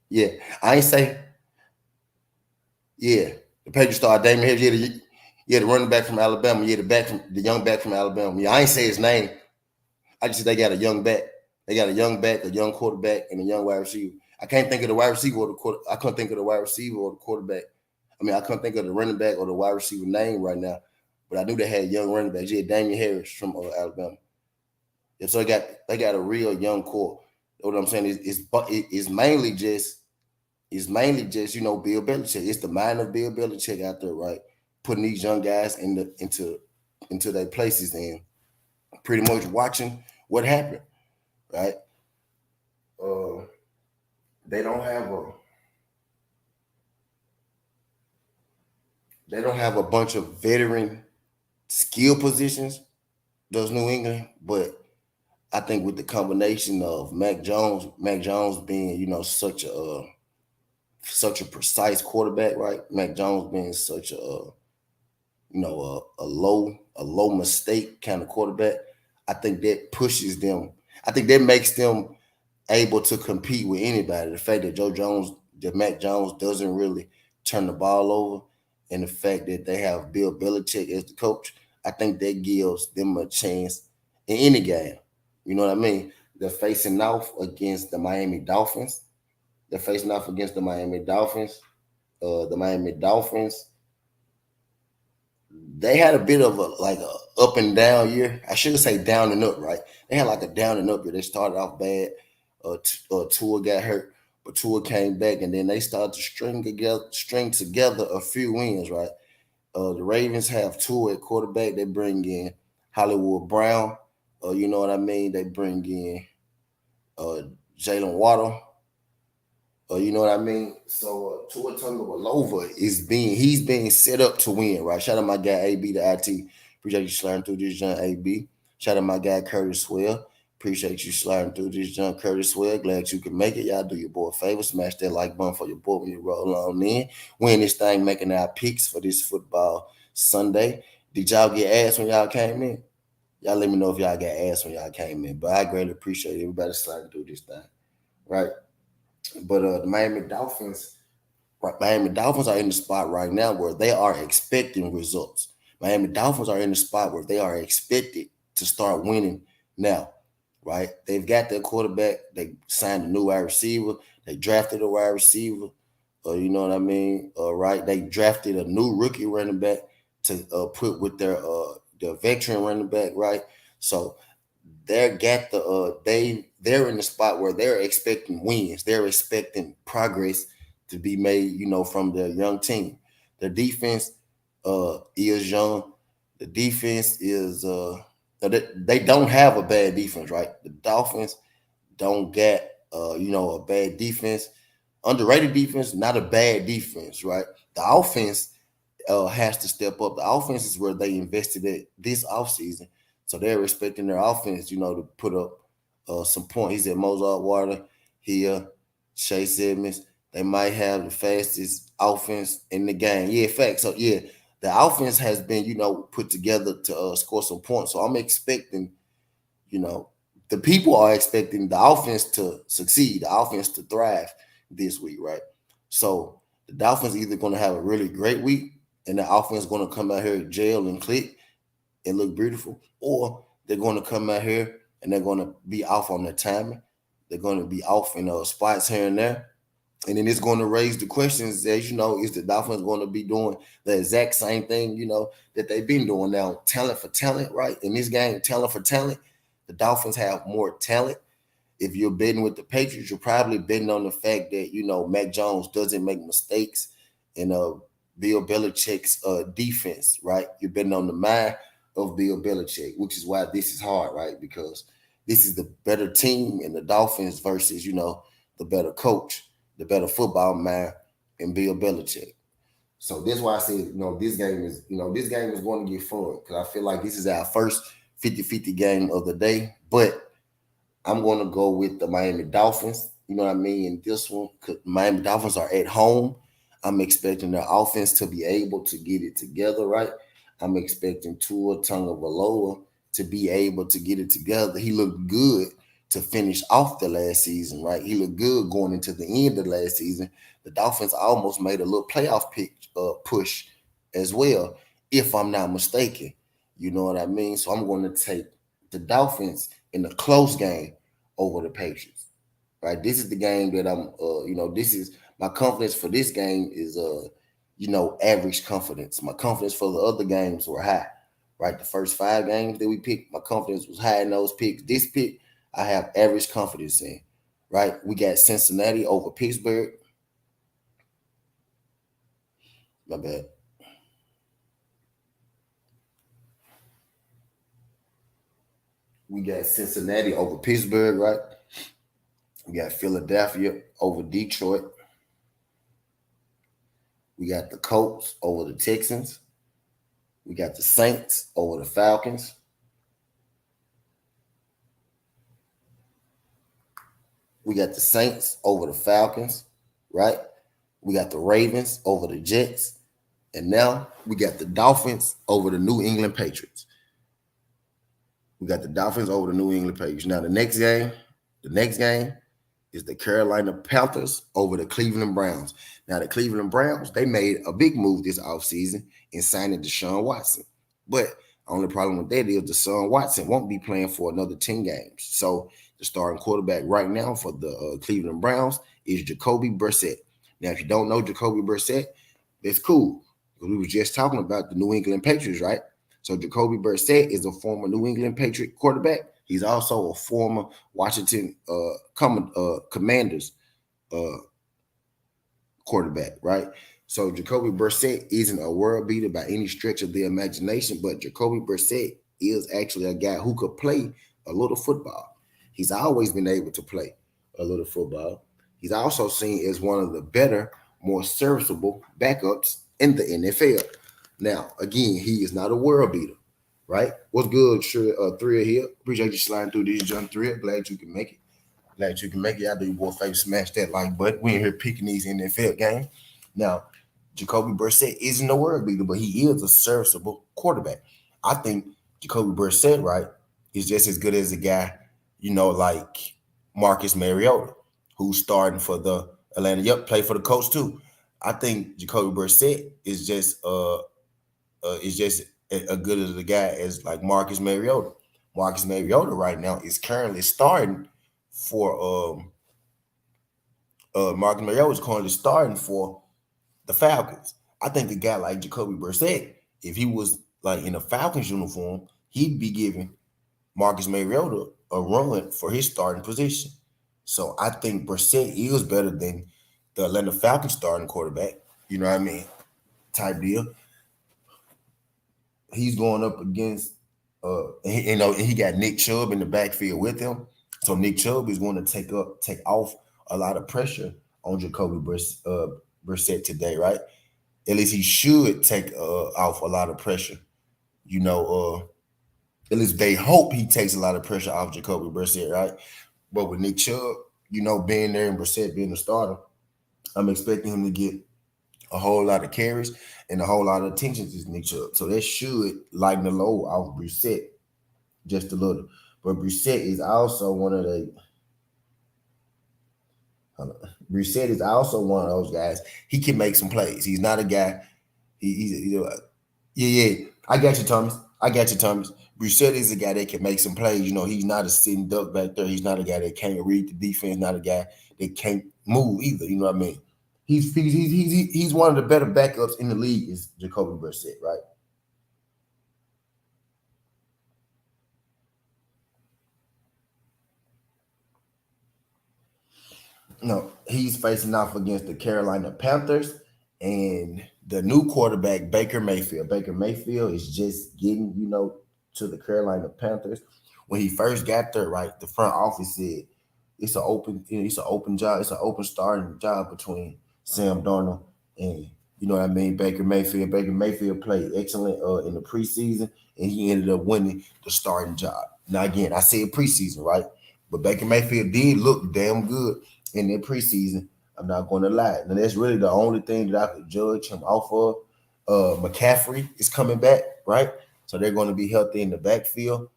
A: yeah. I ain't say, yeah. The Patriots star Damon Harris, the running back from Alabama, the young back from Alabama. Yeah, I ain't say his name. I just said they got a young back. They got a young back, a young quarterback, and a young wide receiver. I can't think of the wide receiver or the quarter. I couldn't think of the wide receiver or the quarterback. I mean, I couldn't think of the running back or the wide receiver name right now, but I knew they had young running backs. Yeah, Damian Harris from Alabama. Yeah, so they got a real young core. What I'm saying is mainly just Bill Belichick. It's the mind of Bill Belichick out there, right? Putting these young guys into their places and pretty much watching what happened, right? Uh, they don't have a bunch of veteran skill positions. Does New England, but I think with the combination of Mac Jones being such a precise quarterback, right? Mac Jones being such a low mistake kind of quarterback. I think that pushes them. I think that makes them able to compete with anybody. The fact that Mac Jones doesn't really turn the ball over, and the fact that they have Bill Belichick as the coach, I think that gives them a chance in any game. You know what I mean? They're facing off against the Miami Dolphins. They're facing off against the Miami Dolphins. The Miami Dolphins, they had a bit of a up and down year. I should say down and up, right? They had like a down and up year. They started off bad. Tua got hurt, but Tua came back, and then they started to string together a few wins, right? The Ravens have Tua at quarterback. They bring in Hollywood Brown. You know what I mean? They bring in uh, Jalen Waddle. You know what I mean? So Tua Tagovailoa he's being set up to win, right? Shout out my guy AB the IT. Appreciate you sliding through this John AB. Shout out my guy Curtis Swell. Appreciate you sliding through this John Curtis Swell. Glad you can make it. Y'all do your boy a favor. Smash that like button for your boy when you roll on in. Win this thing, making our picks for this football Sunday. Did y'all get ass when y'all came in? Y'all let me know if y'all got ass when y'all came in. But I greatly appreciate everybody sliding through this thing. Right. But the Miami Dolphins are in the spot right now where they are expecting results. Miami Dolphins are in the spot where they are expected to start winning now, right? They've got their quarterback. They signed a new wide receiver. They drafted a wide receiver. You know what I mean? Right? They drafted a new rookie running back to put with their veteran running back, right? So they're in the spot where they're expecting wins. They're expecting progress to be made, from their young team. Their defense, is young. The defense is they don't have a bad defense, right? The Dolphins don't get a bad defense. Underrated defense, not a bad defense, right? The offense has to step up. The offense is where they invested it this offseason. So they're expecting their offense, to put up some points. He said Mozart Water, here, Chase Edmonds. They might have the fastest offense in the game. Yeah, fact. So, yeah, the offense has been, put together to score some points. So I'm expecting, the people are expecting the offense to succeed, the offense to thrive this week, right? So the Dolphins either going to have a really great week and the offense going to come out here, gel and click and look beautiful, or they're going to come out here and they're going to be off on their timing. They're going to be off in spots here and there. And then it's going to raise the questions, as is the Dolphins going to be doing the exact same thing, that they've been doing now, talent for talent, right? In this game, talent for talent, the Dolphins have more talent. If you're betting with the Patriots, you're probably betting on the fact that, Mac Jones doesn't make mistakes and Bill Belichick's defense, right? You're betting on the mind of Bill Belichick, which is why this is hard, right? Because this is the better team in the Dolphins versus, the better coach, the better football mind, and Bill Belichick. So that's why I said, this game is going to get fun because I feel like this is our first 50-50 game of the day. But I'm going to go with the Miami Dolphins. You know what I mean? In this one, because Miami Dolphins are at home. I'm expecting their offense to be able to get it together, right? I'm expecting Tua Tagovailoa to be able to get it together. He looked good to finish off the last season, right? He looked good going into the end of last season. The Dolphins almost made a little playoff push as well, if I'm not mistaken. You know what I mean? So I'm going to take the Dolphins in a close game over the Patriots, right? This is the game that this is my confidence for this game is, average confidence. My confidence for the other games were high, right? The first 5 games that we picked, my confidence was high in those picks. This pick, I have average confidence in, right? We got Cincinnati over Pittsburgh. My bad. We got Cincinnati over Pittsburgh, right? We got Philadelphia over Detroit. We got the Colts over the Texans. We got the Saints over the Falcons. We got the Saints over the Falcons, right? We got the Ravens over the Jets. And now we got the Dolphins over the New England Patriots. We got the Dolphins over the New England Patriots. Now the next game is the Carolina Panthers over the Cleveland Browns. Now the Cleveland Browns, they made a big move this offseason in signing Deshaun Watson. But the only problem with that is Deshaun Watson won't be playing for another 10 games. So the starting quarterback right now for the Cleveland Browns is Jacoby Brissett. Now, if you don't know Jacoby Brissett, that's cool. Because we were just talking about the New England Patriots, right? So Jacoby Brissett is a former New England Patriot quarterback. He's also a former Washington Commanders quarterback, right? So Jacoby Brissett isn't a world beater by any stretch of the imagination, but Jacoby Brissett is actually a guy who could play a little football. He's always been able to play a little football. He's also seen as one of the better, more serviceable backups in the NFL. Now, again, he is not a world beater, right? What's good, Thrill here? Appreciate you sliding through these, John Thrill. Glad you can make it. Glad you can make it. I do your boy favor, smash that like button. We in here picking these NFL games. Now, Jacoby Brissett isn't a world beater, but he is a serviceable quarterback. I think Jacoby Brissett, right, is just as good as a guy, like Marcus Mariota, who's starting for the Atlanta. Yep, play for the Colts too. I think Jacoby Brissett is just as good as a guy as like Marcus Mariota. Marcus Mariota right now is currently starting for Marcus Mariota is currently starting for the Falcons. I think a guy like Jacoby Brissett, if he was like in a Falcons uniform, he'd be giving Marcus Mariota a run for his starting position. So I think Brissett is better than the Atlanta Falcons starting quarterback. You know what I mean? Type deal. he's going up against he got Nick Chubb in the backfield with him. So Nick Chubb is going to take off a lot of pressure on Jacoby Brissett today, right? At least he should take off a lot of pressure. You know, at least they hope he takes a lot of pressure off Jacoby Brissett, right? But with Nick Chubb, being there and Brissett being the starter, I'm expecting him to get a whole lot of carries and a whole lot of attention to Nick Chubb. So that should lighten the load off Brissett just a little. But Brissett is also one of the Brissett is also one of those guys. He can make some plays. He's not a guy. Yeah. I got you, Thomas. Brissett is a guy that can make some plays. He's not a sitting duck back there. He's not a guy that can't read the defense. Not a guy that can't move either. You know what I mean? He's one of the better backups in the league. Is Jacoby Brissett, right? No, he's facing off against the Carolina Panthers and the new quarterback, Baker Mayfield. Baker Mayfield is just getting, to the Carolina Panthers. When he first got there, right, the front office said it's an open job, it's an open starting job between Sam Darnold and Baker Mayfield. Baker Mayfield played excellent in the preseason, and he ended up winning the starting job. Now again, I said preseason, right? But Baker Mayfield did look damn good in their preseason. I'm not going to lie. Now that's really the only thing that I could judge him off of. McCaffrey is coming back, right? So they're going to be healthy in the backfield.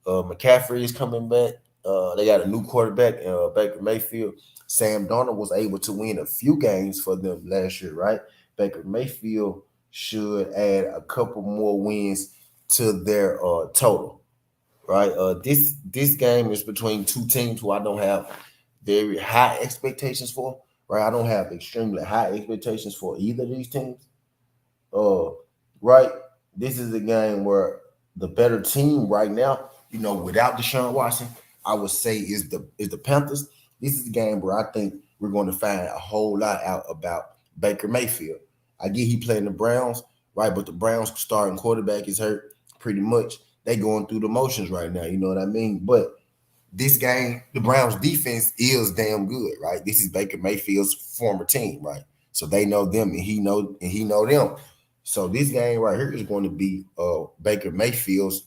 A: McCaffrey is coming back. They got a new quarterback, Baker Mayfield. Sam Darnold was able to win a few games for them last year, right? Baker Mayfield should add a couple more wins to their total, right? This game is between two teams who I don't have very high expectations for, right? I don't have extremely high expectations for either of these teams. Right? This is a game where the better team right now, without Deshaun Watson, I would say is the Panthers. This is a game where I think we're going to find a whole lot out about Baker Mayfield. I get he playing the Browns, right? But the Browns starting quarterback is hurt pretty much. They going through the motions right now, you know what I mean? But this game, the Browns defense is damn good, right? This is Baker Mayfield's former team, right? So they know them and he know them. So this game right here is going to be Baker Mayfield's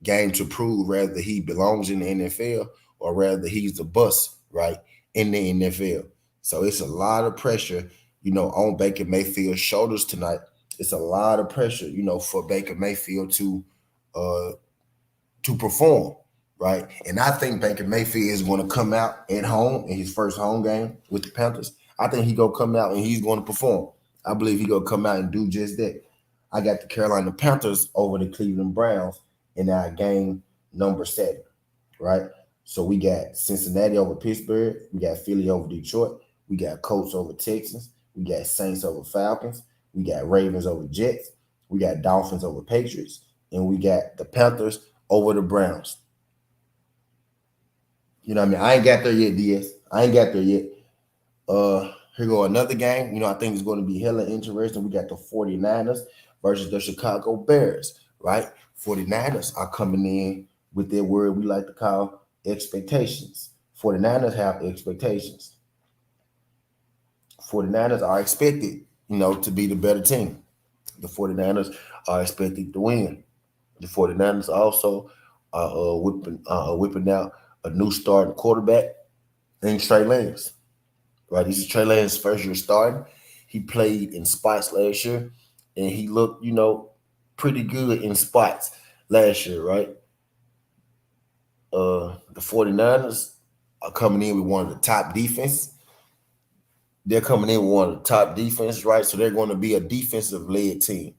A: game to prove whether he belongs in the NFL or whether he's a bust, right, in the NFL. So it's a lot of pressure, on Baker Mayfield's shoulders tonight. It's a lot of pressure, for Baker Mayfield to perform, right? And I think Baker Mayfield is going to come out at home in his first home game with the Panthers. I think he's going to come out and he's going to perform. I believe he's going to come out and do just that. I got the Carolina Panthers over the Cleveland Browns in our game number 7, right? So we got Cincinnati over Pittsburgh. We got Philly over Detroit. We got Colts over Texans. We got Saints over Falcons. We got Ravens over Jets. We got Dolphins over Patriots. And we got the Panthers over the Browns. You know what I mean? I ain't got there yet, DS. I ain't got there yet. Here go another game. I think it's going to be hella interesting. We got the 49ers versus the Chicago Bears, right? 49ers are coming in with their word we like to call expectations. 49ers have expectations. 49ers are expected, to be the better team. The 49ers are expected to win. The 49ers also are whipping out a new starting quarterback named Trey Lance. Right, this is Trey Lance's first year starting. He played in spots last year, and he looked, pretty good in spots last year, right? The 49ers are coming in with one of the top defenses. They're coming in with one of the top defenses, right? So they're going to be a defensive-led team.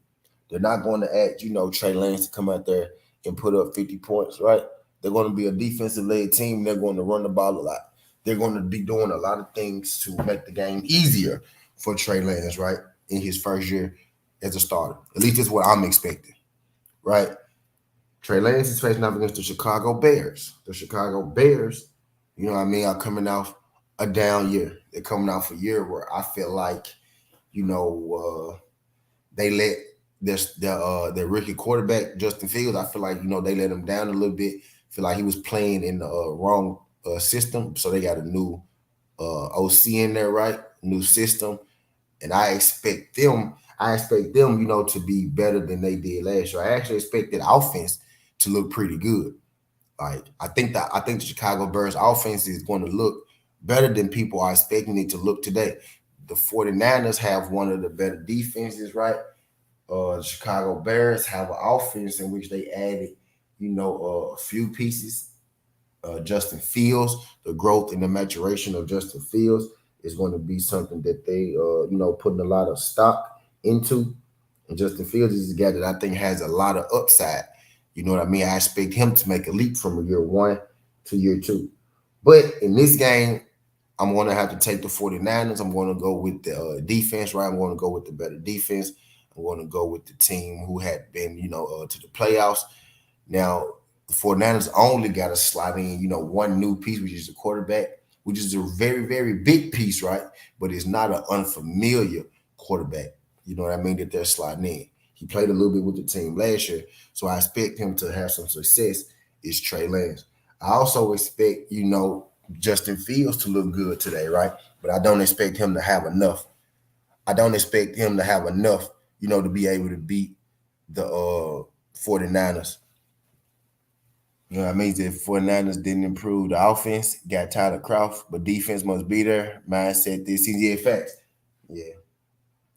A: They're not going to add, Trey Lance to come out there and put up 50 points, right? They're going to be a defensive-led team. They're going to run the ball a lot. They're going to be doing a lot of things to make the game easier for Trey Lance, right, in his first year as a starter. At least that's what I'm expecting, right? Trey Lance is facing off against the Chicago Bears. The Chicago Bears, are coming off a down year. They're coming off a year where I feel like, they let their rookie quarterback Justin Fields. I feel like they let him down a little bit. Feel like he was playing in the wrong system, so they got a new OC in there, right? New system, and I expect them, to be better than they did last year. I actually expect that offense to look pretty good. Like I think the Chicago Bears offense is going to look better than people are expecting it to look today. The 49ers have one of the better defenses, right? The Chicago Bears have an offense in which they added, a few pieces. Justin Fields, the growth and the maturation of Justin Fields is going to be something that they, putting a lot of stock into. And Justin Fields is a guy that I think has a lot of upside. You know what I mean? I expect him to make a leap from year one to year two. But in this game, I'm going to have to take the 49ers. I'm going to go with the defense, right? I'm going to go with the better defense. I'm going to go with the team who had been, to the playoffs. Now, the 49ers only got to slide in, one new piece, which is the quarterback, which is a very, very big piece, right? But it's not an unfamiliar quarterback, you know what I mean, that they're sliding in. He played a little bit with the team last year, so I expect him to have some success. Is Trey Lance. I also expect, Justin Fields to look good today, right? But I don't expect him to have enough. I don't expect him to have enough, to be able to beat the 49ers. You know what I mean? The 49ers didn't improve the offense, got Tyler Kroft, but defense must be there. Mindset this season. Yeah, facts. Yeah.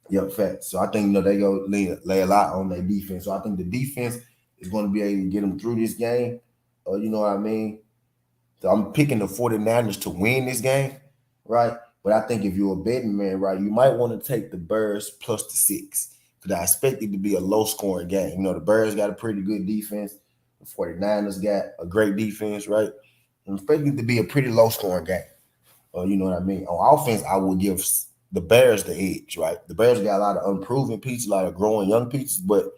A: Yep, facts. So I think, they go lay a lot on their defense. So I think the defense is going to be able to get them through this game. You know what I mean? So I'm picking the 49ers to win this game, right? But I think if you're a betting man, right, you might want to take the Bears plus the 6. Because I expect it to be a low-scoring game. The Bears got a pretty good defense. The 49ers got a great defense, right? I'm expecting it to be a pretty low-scoring game. You know what I mean? On offense, I will give the Bears the edge, right? The Bears got a lot of unproven pieces, a lot of growing young pieces, but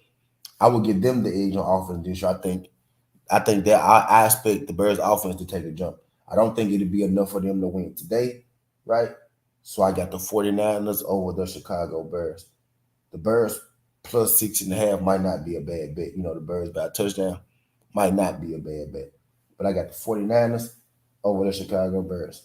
A: I will give them the edge on offense this year. I think that I expect the Bears offense to take a jump. I don't think it'll be enough for them to win today, right? So I got the 49ers over the Chicago Bears. The Bears plus 6.5 might not be a bad bet. The Bears by a touchdown might not be a bad bet. But I got the 49ers over the Chicago Bears.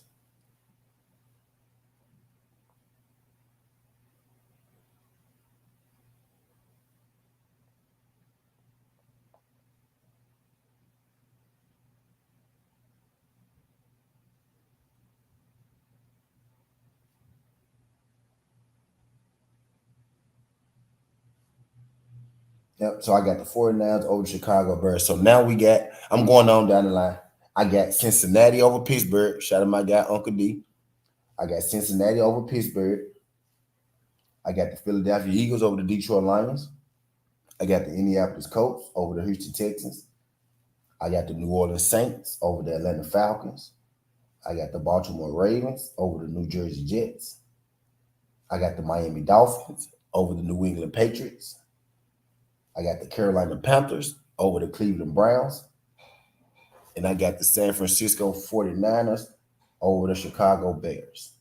A: Yep. So I got the 49ers over the Chicago Bears. So now I'm going on down the line. I got Cincinnati over Pittsburgh. Shout out my guy, Uncle D. I got Cincinnati over Pittsburgh. I got the Philadelphia Eagles over the Detroit Lions. I got the Indianapolis Colts over the Houston Texans. I got the New Orleans Saints over the Atlanta Falcons. I got the Baltimore Ravens over the New Jersey Jets. I got the Miami Dolphins over the New England Patriots. I got the Carolina Panthers over the Cleveland Browns. And I got the San Francisco 49ers over the Chicago Bears.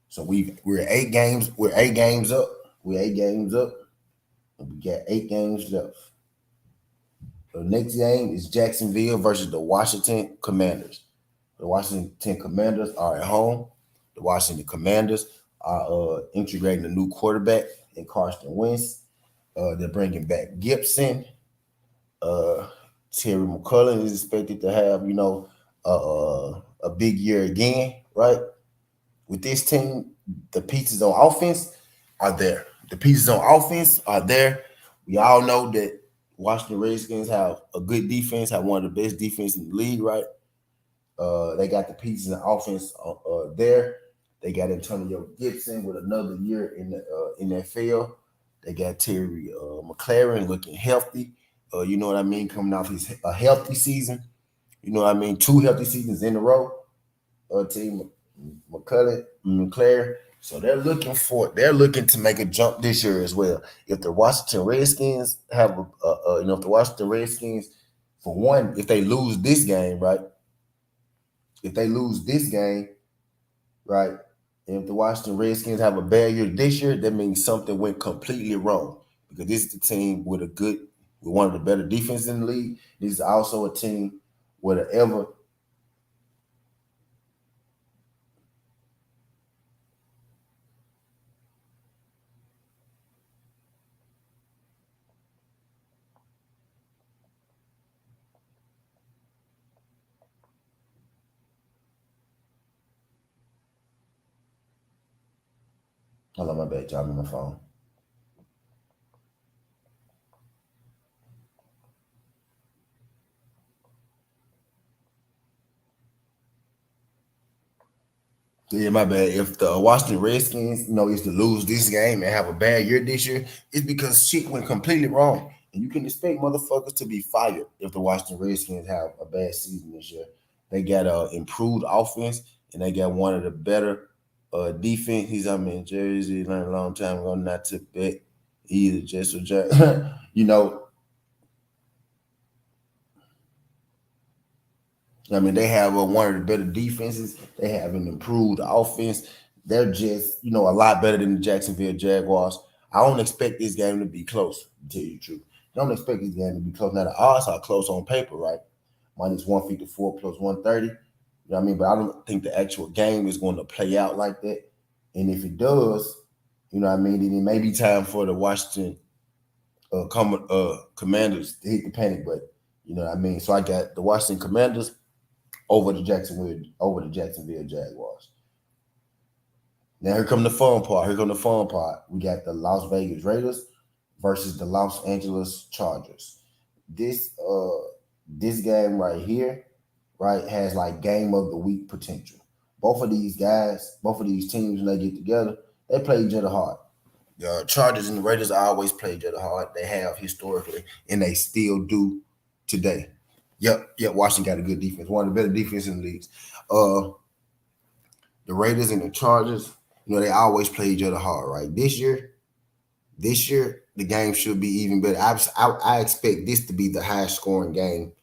A: So we're 8 games. We're 8 games up. We're 8 games up. And we got 8 games left. The next game is Jacksonville versus the Washington Commanders. The Washington Commanders are at home. The Washington Commanders are integrating a new quarterback in Carson Wentz. They're bringing back Gibson. Terry McCullough is expected to have, a big year again, right? With this team, the pieces on offense are there. The pieces on offense are there. We all know that Washington Redskins have a good defense, have one of the best defenses in the league, right? They got the pieces on offense there. They got Antonio Gibson with another year in the NFL. They got Terry McLaurin looking healthy. You know what I mean? Coming off a healthy season. You know what I mean? 2 healthy seasons in a row. Team McLaurin. So they're looking to make a jump this year as well. If the Washington Redskins for one, if they lose this game, right? If they lose this game, right? And if the Washington Redskins have a bad year this year, that means something went completely wrong. because this is the team with one of the better defenses in the league. This is also a team with an ever. Hold on, my bad, y'all. I'm on my phone. Yeah, my bad. If the Washington Redskins, is to lose this game and have a bad year this year, it's because shit went completely wrong. And you can expect motherfuckers to be fired if the Washington Redskins have a bad season this year. They got a improved offense and they got one of the better defense. I'm in Jersey, learned a long time ago not to bet either just or just, you know, they have one of the better defenses. They have an improved offense. They're just, a lot better than the Jacksonville Jaguars. I don't expect this game to be close, to tell you the truth. I don't expect this game to be close. Now, the odds are close on paper, right? Minus 154 plus 130. You know what I mean? But I don't think the actual game is going to play out like that. And if it does, then it may be time for the Washington Commanders to hit the panic button. You know what I mean? So I got the Washington Commanders over the Jacksonville Jaguars. Now here come the fun part. We got the Las Vegas Raiders versus the Los Angeles Chargers. This game right here, right, has like game of the week potential. Both of these teams, when they get together, they play each other hard. The Chargers and the Raiders always play each other hard. They have historically, and they still do today. Yep. Washington got a good defense, one of the better defenses in the leagues. The Raiders and the Chargers, they always play each other hard, right? This year, the game should be even better. I expect this to be the highest scoring game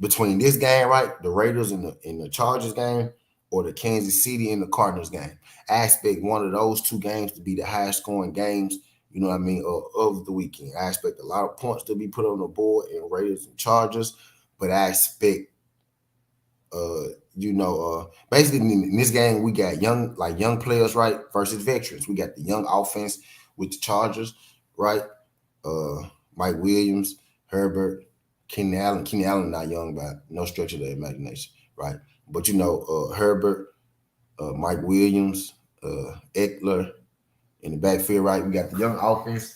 A: between this game, right? The Raiders and the Chargers game, or the Kansas City and the Cardinals game. I expect one of those two games to be the highest scoring games, of the weekend. I expect a lot of points to be put on the board in Raiders and Chargers, but I expect, basically in this game we got young players, right, versus veterans. We got the young offense with the Chargers, right? Mike Williams, Herbert, Keenan Allen. Keenan Allen not young by no stretch of the imagination, right? But Herbert, Mike Williams, Eckler in the backfield, right? We got the young offense,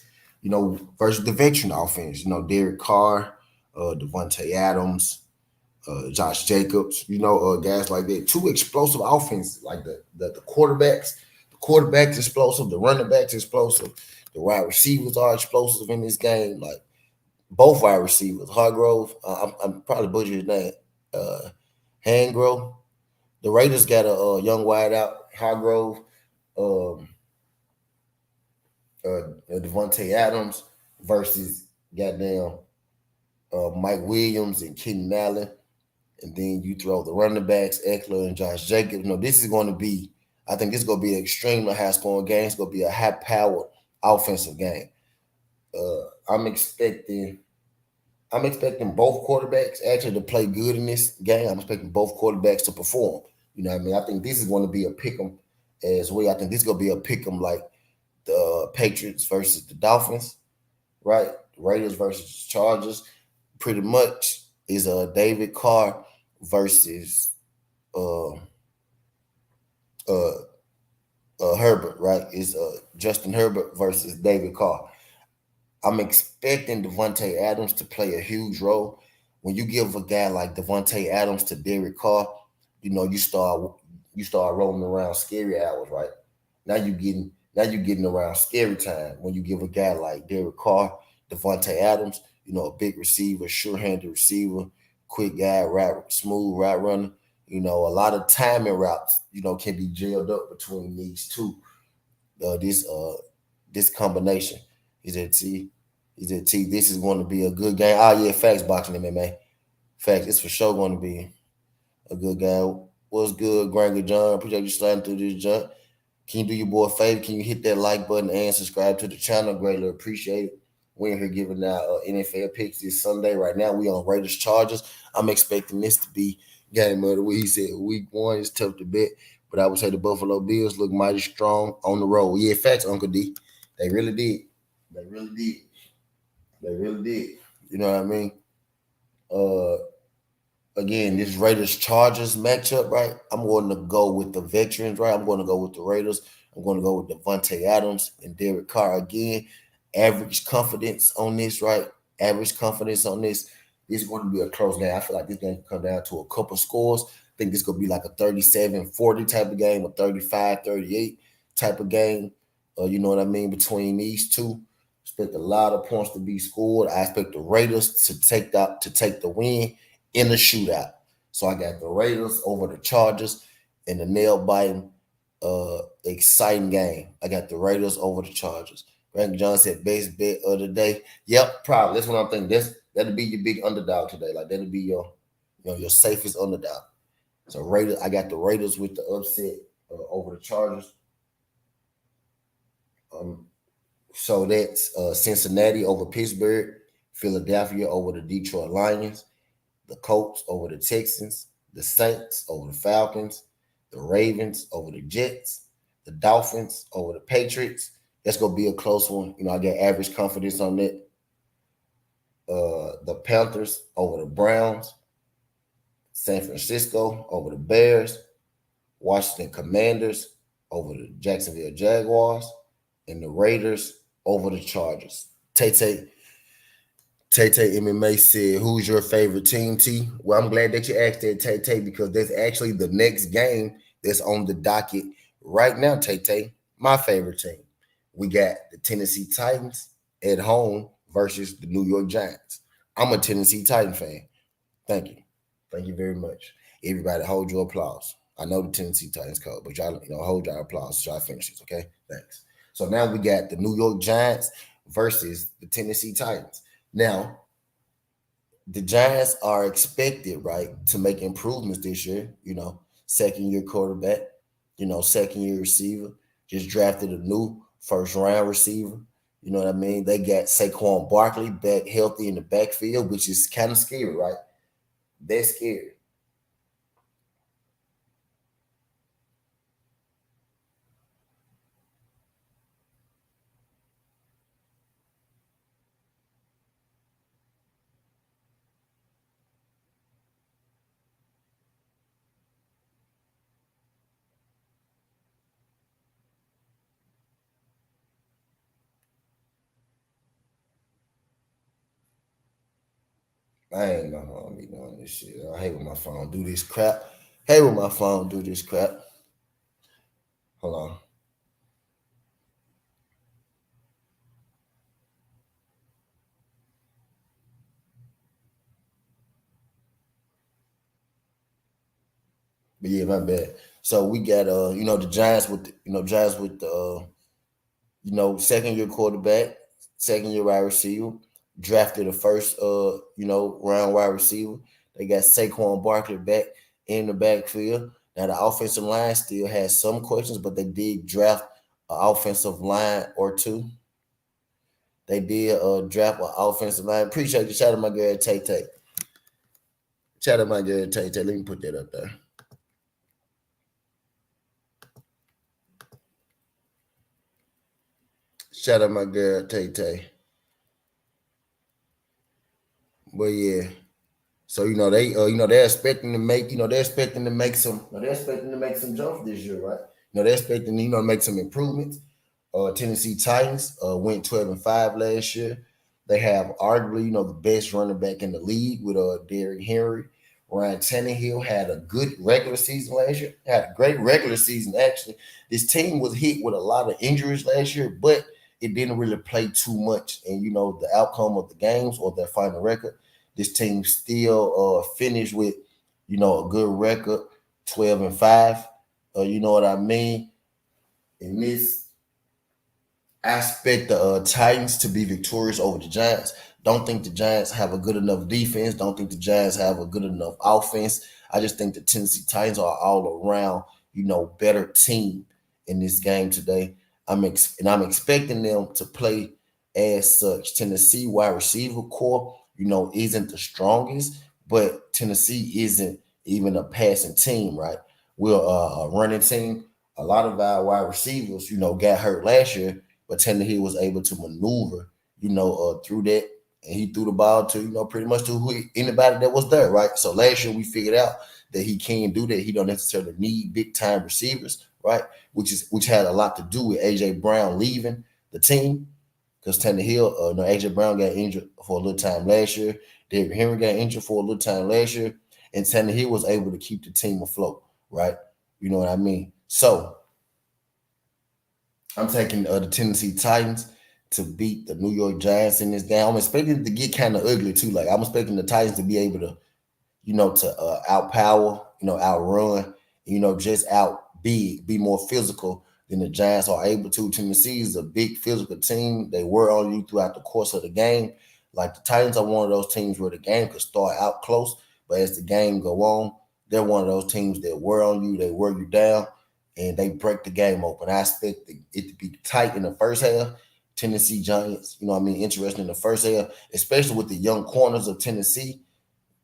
A: versus the veteran offense. Derek Carr, Devontae Adams, Josh Jacobs, guys like that. Two explosive offenses, like the quarterbacks. The quarterbacks explosive, the running backs explosive, the wide receivers are explosive in this game. Like both wide receivers, Hargrove, I'm probably butchering his name, Hangrove. The Raiders got a young wide out, Hargrove, Devontae Adams versus goddamn Mike Williams and Keenan Allen. And then you throw the running backs, Eckler and Josh Jacobs. This is going to be, I think this is going to be an extremely high-scoring game. It's going to be a high-powered offensive game. I'm expecting both quarterbacks actually to play good in this game. I'm expecting both quarterbacks to perform. I think this is going to be a pick'em as well. I think this is going to be a pick'em like the Patriots versus the Dolphins, right? Raiders versus Chargers. Pretty much is David Carr versus Herbert, right? Is Justin Herbert versus David Carr. I'm expecting Devontae Adams to play a huge role. When you give a guy like Devontae Adams to Derek Carr, you start rolling around scary hours, right? Now you're getting around scary time when you give a guy like Derek Carr, Devontae Adams, a big receiver, sure-handed receiver, quick guy, smooth route runner. A lot of timing routes, can be jailed up between these two. This combination. Is it T? This is going to be a good game. Oh yeah, facts, boxing MMA. Facts. It's for sure going to be a good game. What's good, Granger John? Appreciate you sliding through this jump. Can you do your boy a favor? Can you hit that like button and subscribe to the channel? Greatly appreciate it. We're here giving out NFL picks this Sunday. Right now, we on Raiders Chargers. I'm expecting this to be game of the week. He said week 1 is tough to bet, but I would say the Buffalo Bills look mighty strong on the road. Yeah, facts, Uncle D. They really did. They really did. They really did. You know what I mean? Again, this Raiders Chargers matchup, right? I'm going to go with the veterans, right? I'm going to go with the Raiders. I'm going to go with Devontae Adams and Derek Carr again. Average confidence on this, right? Average confidence on this. This is going to be a close game. I feel like this game can come down to a couple scores. I think this is going to be like a 37-40 type of game, a 35-38 type of game. You know what I mean? Between these two. Expect a lot of points to be scored. I expect the Raiders to take the win in the shootout. So I got the Raiders over the Chargers in the nail biting, exciting game. I got the Raiders over the Chargers. Frank John said best bet of the day. Yep, probably. That's what I'm thinking. That'll be your big underdog today. Like that'll be your safest underdog. So Raiders, I got the Raiders with the upset over the Chargers. So that's Cincinnati over Pittsburgh, Philadelphia over the Detroit Lions, the Colts over the Texans, the Saints over the Falcons, the Ravens over the Jets, the Dolphins over the Patriots. That's going to be a close one. I got average confidence on that. The Panthers over the Browns, San Francisco over the Bears, Washington Commanders over the Jacksonville Jaguars, and the Raiders over the Chargers. Tay MMA said, who's your favorite team, T? Well, I'm glad that you asked that, Tay, because that's actually the next game that's on the docket right now, Tay. My favorite team. We got the Tennessee Titans at home versus the New York Giants. I'm a Tennessee Titan fan. Thank you. Thank you very much. Everybody hold your applause. I know the Tennessee Titans code, but y'all hold your applause so y'all finish this, okay? Thanks. So now we got the New York Giants versus the Tennessee Titans. Now, the Giants are expected, right, to make improvements this year. Second-year quarterback, second-year receiver. Just drafted a new first-round receiver. You know what I mean? They got Saquon Barkley back healthy in the backfield, which is kind of scary, right? That's scary. I ain't gonna be doing this shit. I hate when my phone do this crap. Hold on. But yeah, my bad. So we got the Giants with second year quarterback, second year wide receiver, drafted a first round wide receiver. They got Saquon Barkley back in the backfield. Now the offensive line still has some questions, but they did draft an offensive line or two. They did draft an offensive line. Appreciate you. Shout out my girl Tay. Shout out my girl Tay. Let me put that up there. Shout out my girl Tay. But yeah. So they're expecting to make some jumps this year, right? They're expecting to make some improvements. Tennessee Titans went 12-5 last year. They have arguably the best running back in the league with Derrick Henry. Ryan Tannehill had a good regular season last year. Had a great regular season actually. This team was hit with a lot of injuries last year, but it didn't really play too much. And the outcome of the games or their final record, this team still finished with a good record, 12-5. You know what I mean? In this I expect the Titans to be victorious over the Giants. Don't think the Giants have a good enough defense. Don't think the Giants have a good enough offense. I just think the Tennessee Titans are all around, better team. in this game today. I'm expecting them to play as such. Tennessee wide receiver core, isn't the strongest, but Tennessee isn't even a passing team, right? We're a running team. A lot of our wide receivers, got hurt last year, but Tennessee was able to maneuver, through that, and he threw the ball to, pretty much to anybody that was there, right? So last year we figured out that he can do that. He don't necessarily need big time receivers, right? Which had a lot to do with AJ Brown leaving the team, because Tannehill, AJ Brown got injured for a little time last year. Derrick Henry got injured for a little time last year, and Tannehill was able to keep the team afloat, right? You know what I mean? So I'm taking the Tennessee Titans to beat the New York Giants in this game. I'm expecting it to get kind of ugly too. Like, I'm expecting the Titans to be able to, to outpower, outrun, just out big, be more physical than the Giants are able to. Tennessee is a big physical team. They were on you throughout the course of the game. Like, the Titans are one of those teams where the game could start out close, but as the game go on, they're one of those teams that were on you, they wear you down, and they break the game open. I expect it to be tight in the first half. Tennessee Giants, interesting in the first half, especially with the young corners of Tennessee.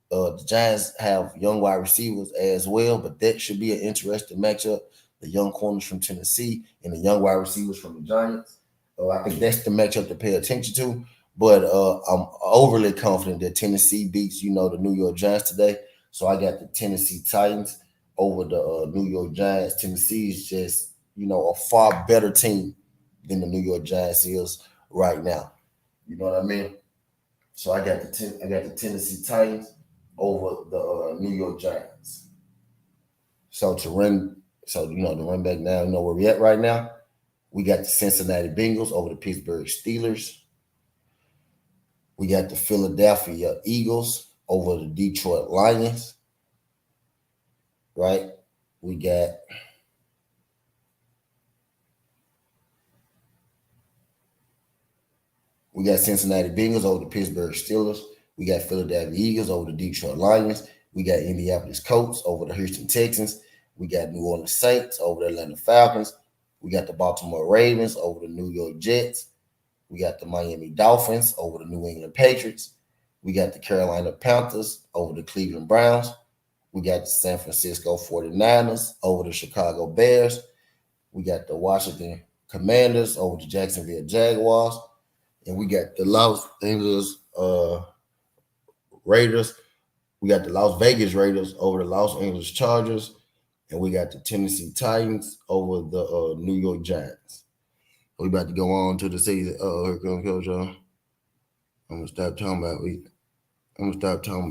A: The Giants have young wide receivers as well, but that should be an interesting matchup. The young corners from Tennessee and the young wide receivers from the Giants. I think that's the matchup to pay attention to. But I'm overly confident that Tennessee beats, the New York Giants today. So I got the Tennessee Titans over the New York Giants. Tennessee is just, a far better team than the New York Giants is right now. You know what I mean? So I got the Tennessee Titans over the New York Giants. So to run back now, where we at right now. We got the Cincinnati Bengals over the Pittsburgh Steelers. We got the Philadelphia Eagles over the Detroit Lions. Right? We got Cincinnati Bengals over the Pittsburgh Steelers. We got Philadelphia Eagles over the Detroit Lions. We got Indianapolis Colts over the Houston Texans. We got New Orleans Saints over the Atlanta Falcons. We got the Baltimore Ravens over the New York Jets. We got the Miami Dolphins over the New England Patriots. We got the Carolina Panthers over the Cleveland Browns. We got the San Francisco 49ers over the Chicago Bears. We got the Washington Commanders over the Jacksonville Jaguars. And we got the Los Angeles Raiders. We got the Las Vegas Raiders over the Los Angeles Chargers. And we got the Tennessee Titans over the New York Giants. We about to go on to the season. Here comes Coach John. I'm gonna stop talking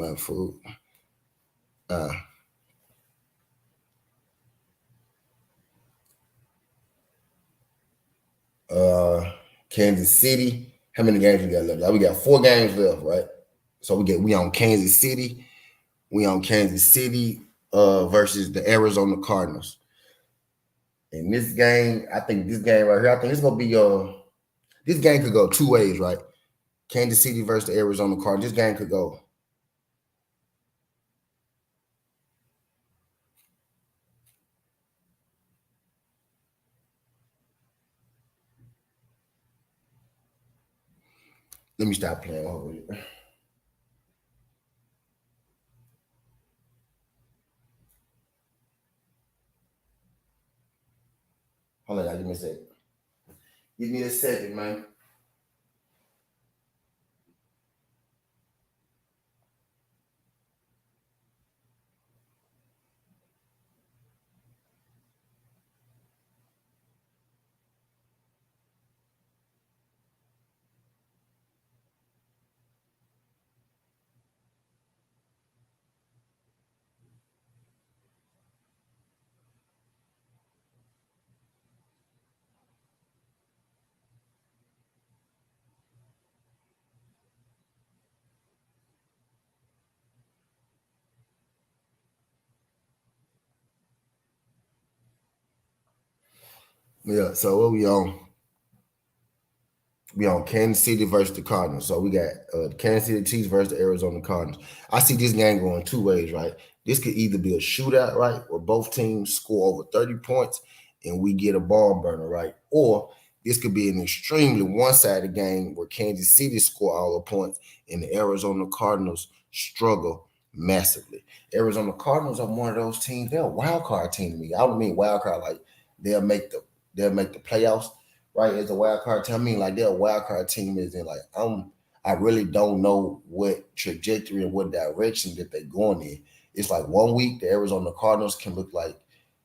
A: about food. Kansas City. How many games we got left? Like, we got 4 games left, right? So we on Kansas City. We on Kansas City versus the Arizona Cardinals. In this game, I think this game right here, I think it's gonna be this game could go 2 ways, right? Kansas City versus the Arizona Cardinals. This game could go. Let me stop playing. Hold on, give me a second. Give me a second, man. Yeah, so what we on? We on Kansas City versus the Cardinals. So we got Kansas City Chiefs versus the Arizona Cardinals. I see this game going 2 ways, right? This could either be a shootout, right, where both teams score over 30 points, and we get a barn burner, right? Or this could be an extremely one-sided game where Kansas City score all the points and the Arizona Cardinals struggle massively. Arizona Cardinals are one of those teams. They're a wild card team to me. I don't mean wild card like they'll make the playoffs, right? As a wild card team, I mean like they're a wild card team. Is in like I really don't know what trajectory and what direction that they're going in. It's like one week the Arizona Cardinals can look like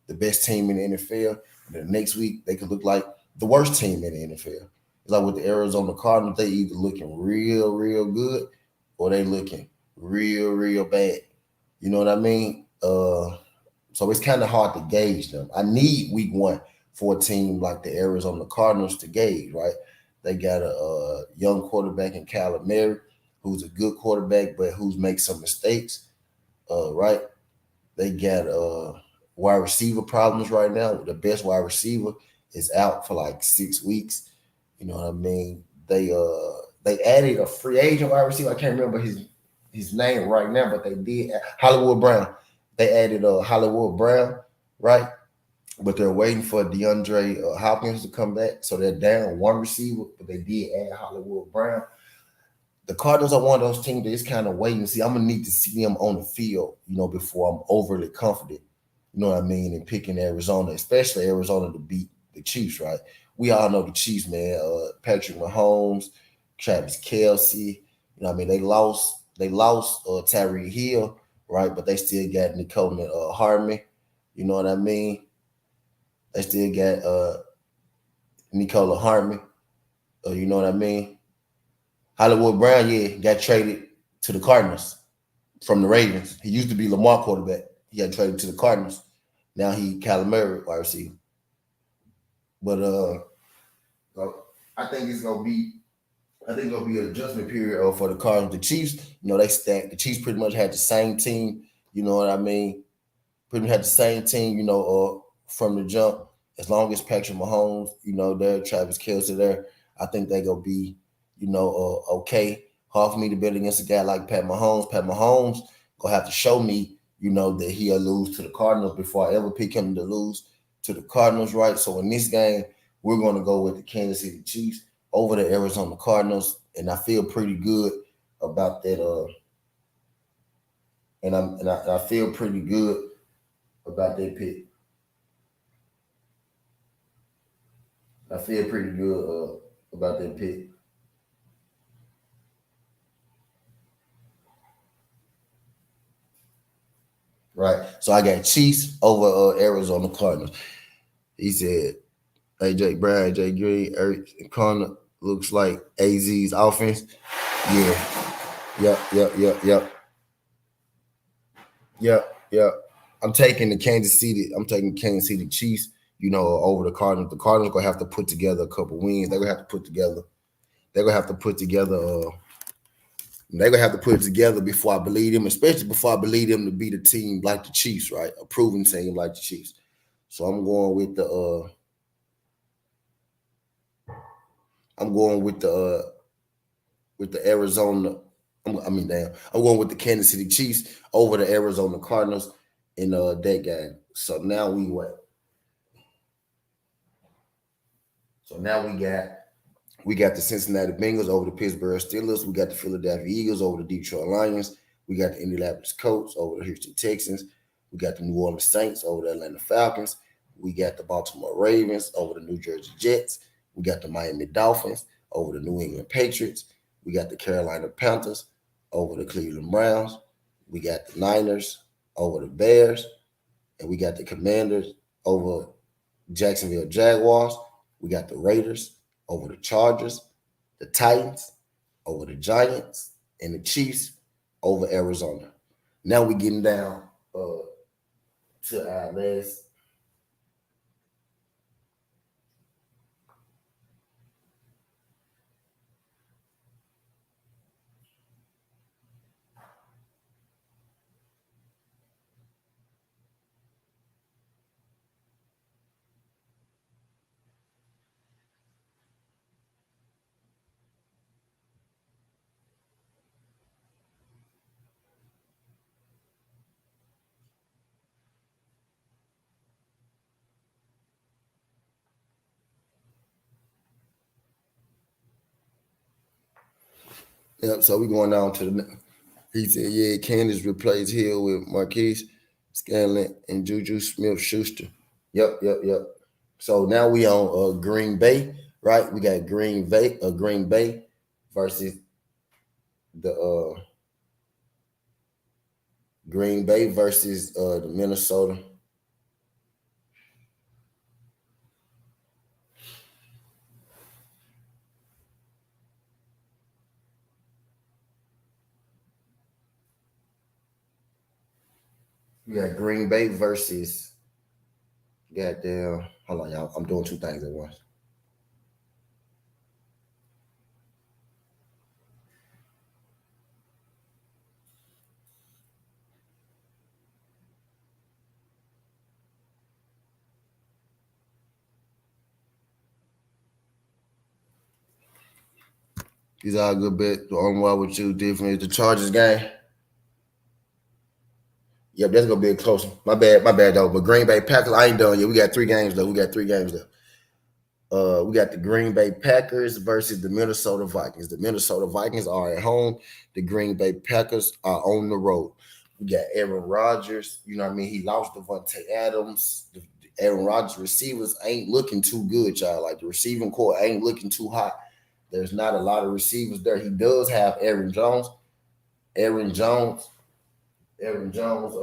A: the best team in the NFL, and the next week they could look like the worst team in the NFL. It's like with the Arizona Cardinals, they either looking real, real good or they looking real, real bad. You know what I mean? So it's kind of hard to gauge them. I need week one for a team like the Arizona Cardinals to gauge, right? They got a young quarterback in Kyler Murray, who's a good quarterback, but who's made some mistakes, right? They got wide receiver problems right now. The best wide receiver is out for like 6 weeks. You know what I mean? They added a free agent wide receiver. I can't remember his name right now, but they did Hollywood Brown. They added Hollywood Brown, right? But they're waiting for DeAndre Hopkins to come back. So they're down one receiver, but they did add Hollywood Brown. The Cardinals are one of those teams that is kind of waiting to see. I'm gonna need to see them on the field, before I'm overly confident. You know what I mean? In picking Arizona, especially Arizona to beat the Chiefs, right? We all know the Chiefs, man. Patrick Mahomes, Travis Kelsey. You know what I mean? They lost Tyreek Hill, right? But they still got Nicole Hartman. You know what I mean? They still got Nicola Hartman. You know what I mean? Hollywood Brown, yeah, got traded to the Cardinals from the Ravens. He used to be Lamar quarterback. He got traded to the Cardinals. Now he Kyler Murray wide receiver. But I think it's gonna be an adjustment period for the Cardinals. The Chiefs, they stacked. The Chiefs pretty much had the same team. You know what I mean? Pretty much had the same team. From the jump. As long as Patrick Mahomes, there, Travis Kelsey there, I think they gonna be, okay. Hard for me to bet against a guy like Pat Mahomes. Pat Mahomes gonna have to show me, that he'll lose to the Cardinals before I ever pick him to lose to the Cardinals, right? So in this game, we're gonna go with the Kansas City Chiefs over the Arizona Cardinals, and I feel pretty good about that. I feel pretty good about that pick. I feel pretty good about that pick. Right. So I got Chiefs over Arizona Cardinals. He said AJ Brown, AJ Green, Eric Connor looks like AZ's offense. Yeah. Yep. Yep. I'm taking Kansas City Chiefs, over the Cardinals. The Cardinals gonna have to put together a couple wins. They're gonna have to put together they're gonna have to put it together before I believe them, especially before I believe them to beat a team like the Chiefs, right? A proven team like the Chiefs. So I'm going with the Arizona. I'm going with the Kansas City Chiefs over the Arizona Cardinals in that game. So now we what? So now we got the Cincinnati Bengals over the Pittsburgh Steelers. We got the Philadelphia Eagles over the Detroit Lions. We got the Indianapolis Colts over the Houston Texans. We got the New Orleans Saints over the Atlanta Falcons. We got the Baltimore Ravens over the New Jersey Jets. We got the Miami Dolphins over the New England Patriots. We got the Carolina Panthers over the Cleveland Browns. We got the Niners over the Bears. And we got the Commanders over Jacksonville Jaguars. We got the Raiders over the Chargers, the Titans over the Giants, and the Chiefs over Arizona. Now we getting down to our last. Yep. So we going down to the. He said, yeah, Candace replaced Hill with Marquise Scanlon and Juju Smith-Schuster. Yep. So now we on Green Bay, right? We got Green Bay versus the Green Bay versus the Minnesota. We got Green Bay versus goddamn. Hold on, y'all. I'm doing two things at once. These are a good bet. The only one with you different is the Chargers game. Yep, that's gonna be a close one. My bad though. But Green Bay Packers, I ain't done yet. We got 3 games left. We got the Green Bay Packers versus the Minnesota Vikings. The Minnesota Vikings are at home. The Green Bay Packers are on the road. We got Aaron Rodgers. You know what I mean? He lost Devontae Adams. The Aaron Rodgers receivers ain't looking too good, y'all. Like the receiving core ain't looking too hot. There's not a lot of receivers there. He does have Aaron Jones. Aaron Jones. Aaron Jones.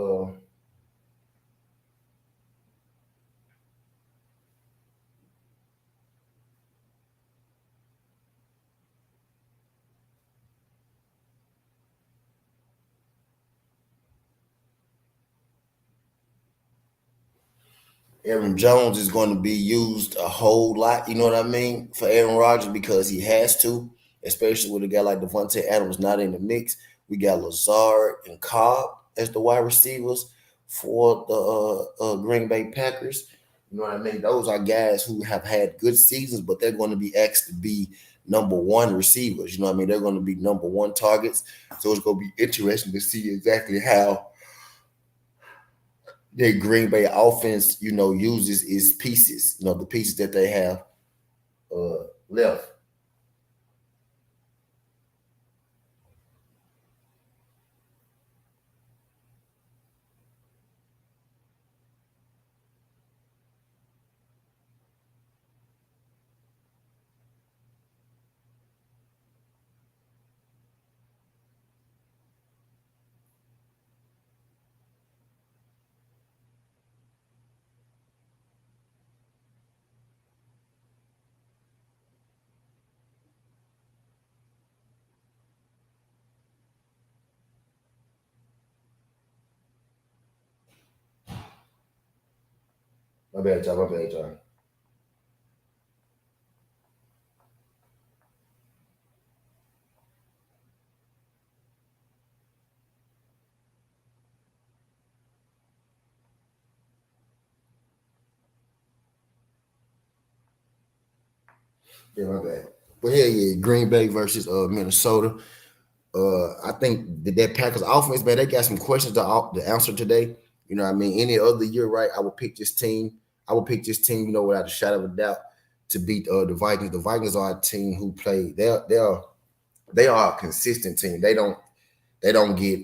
A: Aaron Jones is going to be used a whole lot, you know what I mean, for Aaron Rodgers because he has to, especially with a guy like Devontae Adams not in the mix. We got Lazard and Cobb as the wide receivers for the Green Bay Packers. You know what I mean? Those are guys who have had good seasons, but they're going to be asked to be number one receivers. You know what I mean? They're going to be number one targets. So it's going to be interesting to see exactly how the Green Bay offense, uses its pieces, the pieces that they have left. My bad, John. My bad, John. Yeah, my bad. But yeah, Green Bay versus Minnesota. I think that Packers offense, man, they got some questions to answer today. You know what I mean? Any other year, right? I would pick this team. Without a shadow of a doubt, to beat the Vikings. The Vikings are a team who play. They are a consistent team. They don't get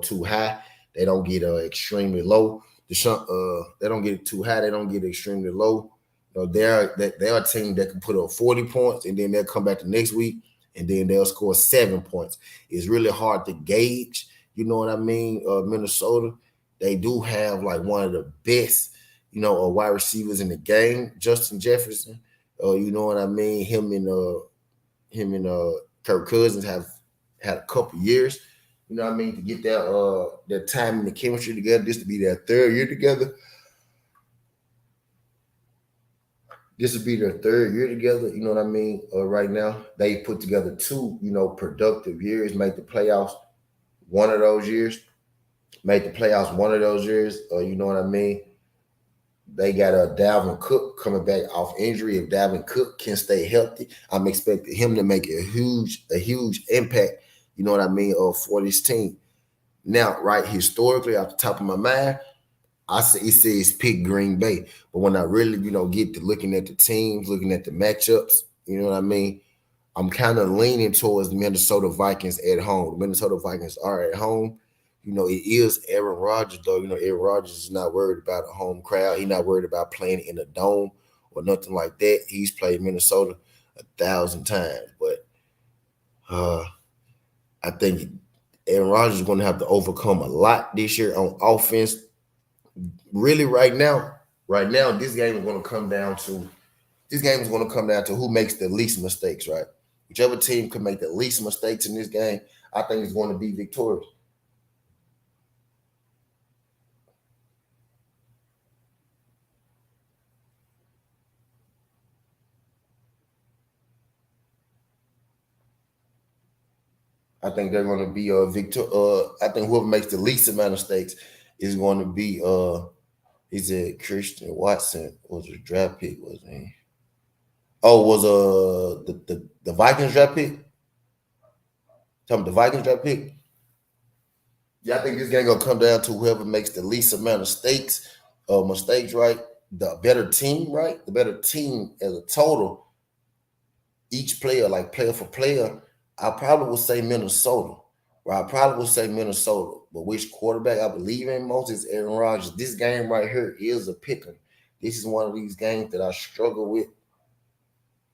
A: too high. They don't get extremely low. They don't get too high. They don't get extremely low. They're a team that can put up 40 points and then they'll come back the next week and then they'll score 7 points. It's really hard to gauge. You know what I mean? Minnesota, they do have like one of the best, wide receivers in the game, Justin Jefferson. You know what I mean? Him and Kirk Cousins have had a couple years, you know what I mean, to get their time and the chemistry together. This to be their third year together. This would be their third year together, you know what I mean? Right now, they put together 2, productive years, made the playoffs one of those years, you know what I mean? They got a Dalvin Cook coming back off injury. If Dalvin Cook can stay healthy, I'm expecting him to make a huge impact, you know what I mean, for this team. Now, right, historically, off the top of my mind, I say it says pick Green Bay. But when I really, get to looking at the teams, looking at the matchups, you know what I mean, I'm kind of leaning towards the Minnesota Vikings at home. The Minnesota Vikings are at home. It is Aaron Rodgers, though. Aaron Rodgers is not worried about a home crowd. He's not worried about playing in a dome or nothing like that. He's played Minnesota 1,000 times. But I think Aaron Rodgers is going to have to overcome a lot this year on offense. Really, right now, this game is going to come down to who makes the least mistakes, right? Whichever team can make the least mistakes in this game, I think is going to be victorious. I think they're going to be a victor. I think whoever makes the least amount of mistakes is going to be is it Christian Watson was a draft pick, wasn't he? Oh, was the Vikings draft pick? Tell me the Vikings draft pick. Yeah, I think this game gonna come down to whoever makes the least amount of mistakes, right? The better team, right? The better team as a total. Each player, like player for player, I probably would say Minnesota. Right? I probably would say Minnesota. But which quarterback I believe in most is Aaron Rodgers. This game right here is a pick 'em. This is one of these games that I struggle with.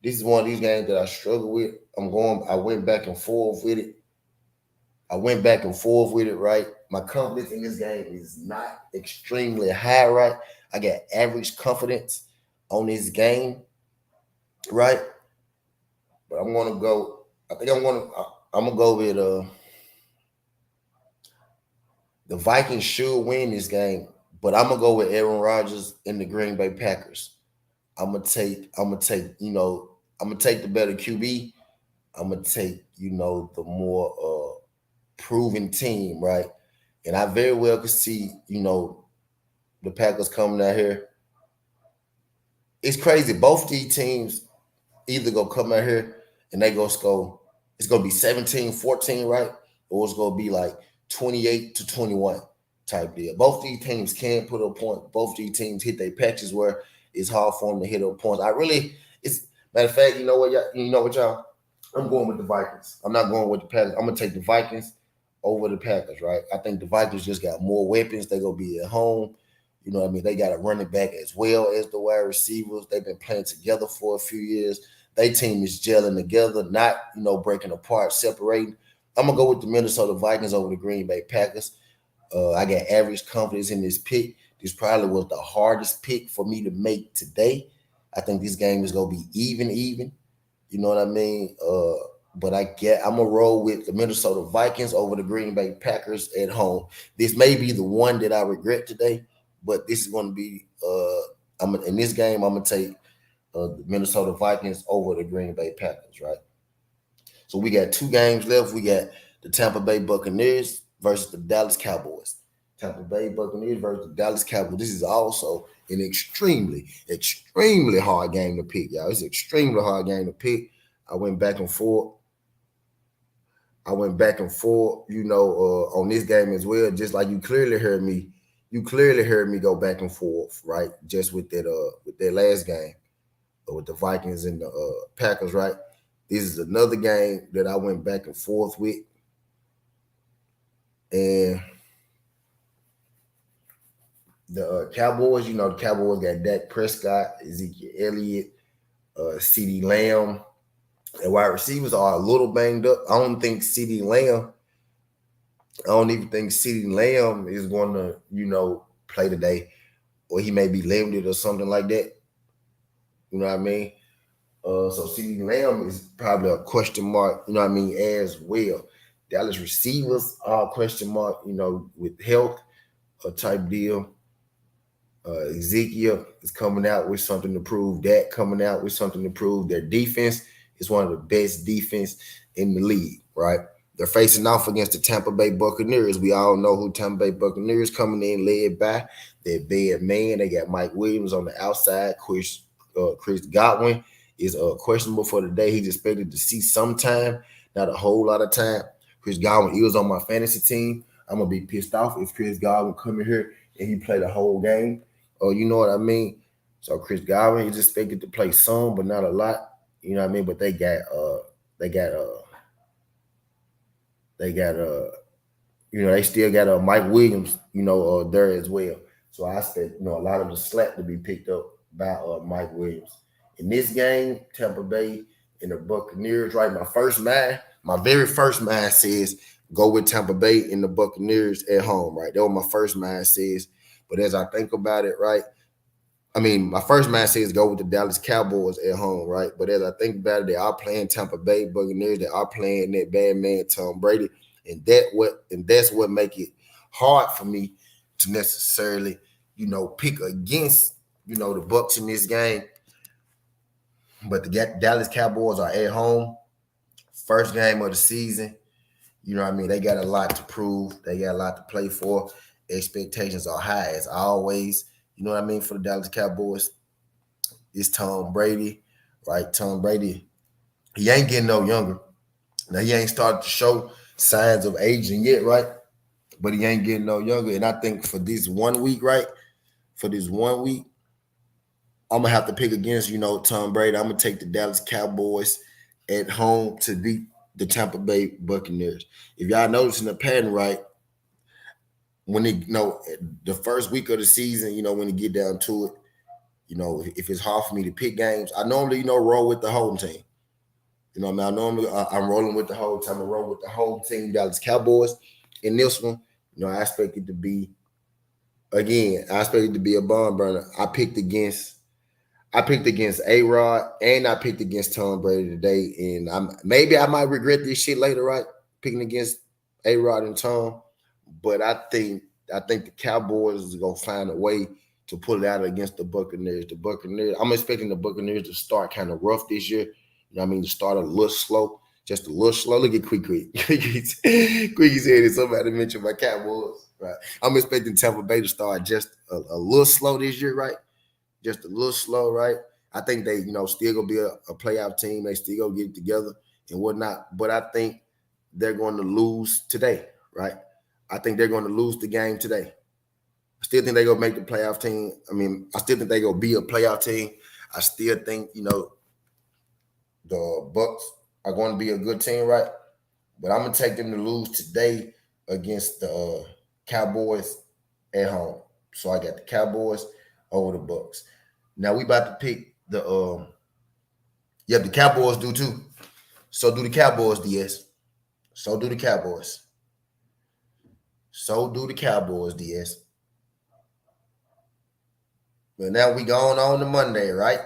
A: This is one of these games that I struggle with. I went back and forth with it. Right? My confidence in this game is not extremely high, right? I got average confidence on this game, right? But I'm gonna go. I think I'm gonna go with the Vikings should win this game, but I'm gonna go with Aaron Rodgers and the Green Bay Packers. I'm gonna take the better QB. I'm gonna take the more proven team, right? And I very well could see the Packers coming out here. It's crazy. Both these teams either gonna come out here and they gonna score. It's gonna be 17-14, right? Or it's gonna be like 28-21 type deal. Both these teams can put up points. Both these teams hit their patches where it's hard for them to hit up points. It's matter of fact, y'all. I'm going with the Vikings. I'm not going with the Packers. I'm gonna take the Vikings over the Packers, right? I think the Vikings just got more weapons. They're gonna be at home. You know what I mean? They got a running back as well as the wide receivers. They've been playing together for a few years. Their team is gelling together, not breaking apart, separating. I'm gonna go with the Minnesota Vikings over the Green Bay Packers. I got average confidence in this pick. This probably was the hardest pick for me to make today. I think this game is gonna be even. You know what I mean? But I'm gonna roll with the Minnesota Vikings over the Green Bay Packers at home. This may be the one that I regret today, but this is gonna be in this game. I'm gonna take the Minnesota Vikings over the Green Bay Packers, right? So we got two games left. We got the Tampa Bay Buccaneers versus the Dallas Cowboys. Tampa Bay Buccaneers versus the Dallas Cowboys. This is also an extremely hard game to pick, y'all. It's an extremely hard game to pick. I went back and forth. On this game as well. Just like you clearly heard me. You clearly heard me go back and forth, right? Just with that last game, with the Vikings and the Packers, right? This is another game that I went back and forth with, and the Cowboys. The Cowboys got Dak Prescott, Ezekiel Elliott, CeeDee Lamb. And wide receivers are a little banged up. I don't even think CeeDee Lamb is going to, play today, or he may be limited or something like that. You know what I mean? So CeeDee Lamb is probably a question mark, as well. Dallas receivers are a question mark, with health type deal. Ezekiel is coming out with something to prove. Dak coming out with something to prove. Their defense is one of the best defense in the league, right? They're facing off against the Tampa Bay Buccaneers. We all know who Tampa Bay Buccaneers coming in led by. Their bad man. They got Mike Williams on the outside. Chris Godwin is questionable for today. He's expected to see some time, not a whole lot of time. Chris Godwin is on my fantasy team. I'm going to be pissed off if Chris Godwin come in here and he play the whole game. You know what I mean? So Chris Godwin is expected to play some, but not a lot. You know what I mean? But they got they got they still got Mike Williams, there as well. So I expect, a lot of the slack to be picked up by Mike Williams. In this game, Tampa Bay and the Buccaneers, right? My very first mind says go with Tampa Bay and the Buccaneers at home, right? That was my first mind says. But as I think about it, right? I mean, my first mind says go with the Dallas Cowboys at home, right? But as I think about it, they are playing Tampa Bay Buccaneers. They are playing that bad man Tom Brady, and that's what make it hard for me to necessarily, pick against, the Bucs in this game. But the Dallas Cowboys are at home, first game of the season. You know what I mean? They got a lot to prove. They got a lot to play for. Expectations are high as always. You know what I mean? For the Dallas Cowboys, it's Tom Brady, right? Tom Brady, he ain't getting no younger. Now, he ain't started to show signs of aging yet, right? But he ain't getting no younger. And I think for this 1 week, right? For this 1 week, I'm going to have to pick against, Tom Brady. I'm going to take the Dallas Cowboys at home to beat the Tampa Bay Buccaneers. If y'all notice in the pattern, right, when the first week of the season, when you get down to it, if it's hard for me to pick games, I normally, roll with the home team. I mean, I'm rolling with the whole time. I roll with the home team, Dallas Cowboys. In this one, I expect it to be a barn burner. I picked against A-Rod and I picked against Tom Brady today. And maybe I might regret this shit later, right? Picking against A-Rod and Tom. But I think the Cowboys is gonna find a way to pull it out against the Buccaneers. I'm expecting the Buccaneers to start kind of rough this year. To start a little slow, just a little slow. Look at Quick. Quickie said it. Somebody mentioned my Cowboys, right? I'm expecting Tampa Bay to start just a little slow this year, right? Just a little slow, right? I think they, still gonna be a playoff team. They still gonna get it together and whatnot. But I think they're going to lose today, right? I think they're going to lose the game today. I still think they're going to make the playoff team. I mean, I still think they're going to be a playoff team. I still think, the Bucs are going to be a good team, right? But I'm going to take them to lose today against the Cowboys at home. So I got the Cowboys over the Bucs. Now we about to pick the Cowboys do too. So do the Cowboys, DS. So do the Cowboys. So do the Cowboys, DS. But now we going on to Monday, right?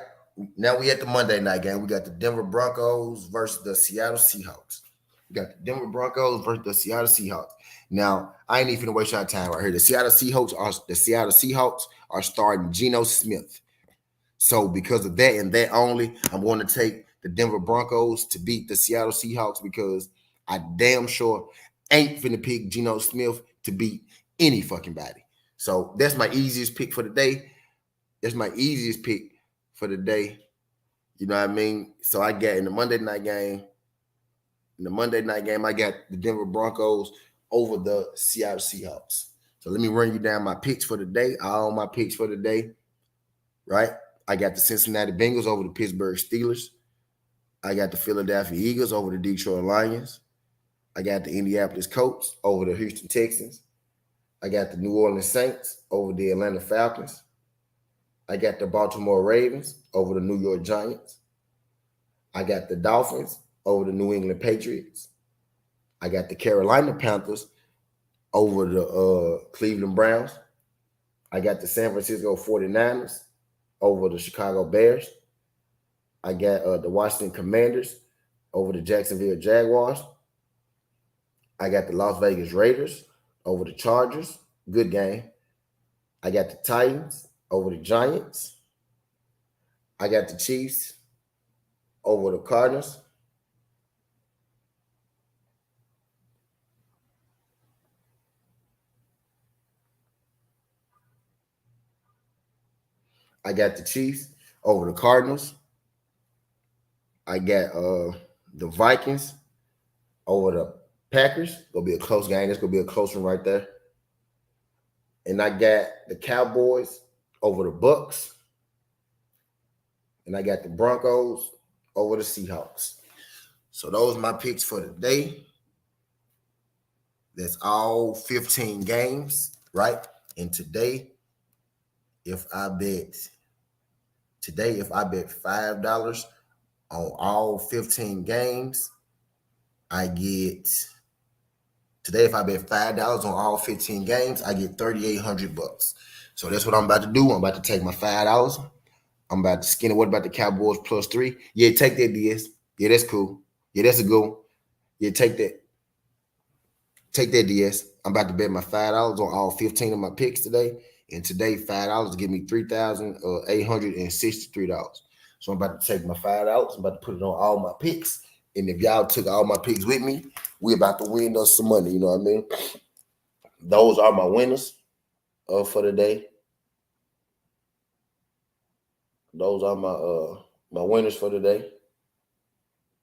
A: Now we at the Monday night game. We got the Denver Broncos versus the Seattle Seahawks. We got the Denver Broncos versus the Seattle Seahawks. Now, I ain't even gonna waste your time right here. The Seattle Seahawks are starting Geno Smith. So because of that and that only, I'm going to take the Denver Broncos to beat the Seattle Seahawks because I damn sure ain't finna pick Geno Smith to beat any fucking body. So that's my easiest pick for the day. You know what I mean? So I got in the Monday night game, I got the Denver Broncos over the Seattle Seahawks. So let me run you down my picks for the day. All my picks for the day, right? I got the Cincinnati Bengals over the Pittsburgh Steelers. I got the Philadelphia Eagles over the Detroit Lions. I got the Indianapolis Colts over the Houston Texans. I got the New Orleans Saints over the Atlanta Falcons. I got the Baltimore Ravens over the New York Giants. I got the Dolphins over the New England Patriots. I got the Carolina Panthers over the Cleveland Browns. I got the San Francisco 49ers over the Chicago Bears. I got the Washington Commanders over the Jacksonville Jaguars. I got the Las Vegas Raiders over the Chargers. Good game. I got the Titans over the Giants. I got the Chiefs over the Cardinals. I got the Chiefs over the Cardinals. I got the Vikings over the Packers. Gonna be a close game. That's gonna be a close one right there. And I got the Cowboys over the Bucs. And I got the Broncos over the Seahawks. So those are my picks for the day. That's all 15 games, right? And if I bet if I bet $5 on all 15 games, I get today if I bet $5 on all 15 games, I get $3,800. So that's what I'm about to do. I'm about to take my $5. I'm about to skin it. What about the Cowboys +3? Yeah, take that, DS. Yeah, that's cool. Yeah, that's a good one. Yeah, take that. Take that, DS. I'm about to bet my $5 on all 15 of my picks today. And today, $5 give me $3,863. So I'm about to take my $5. I'm about to put it on all my picks. And if y'all took all my picks with me, we about to win us some money. You know what I mean? Those are my winners for the day. Those are my winners for the day.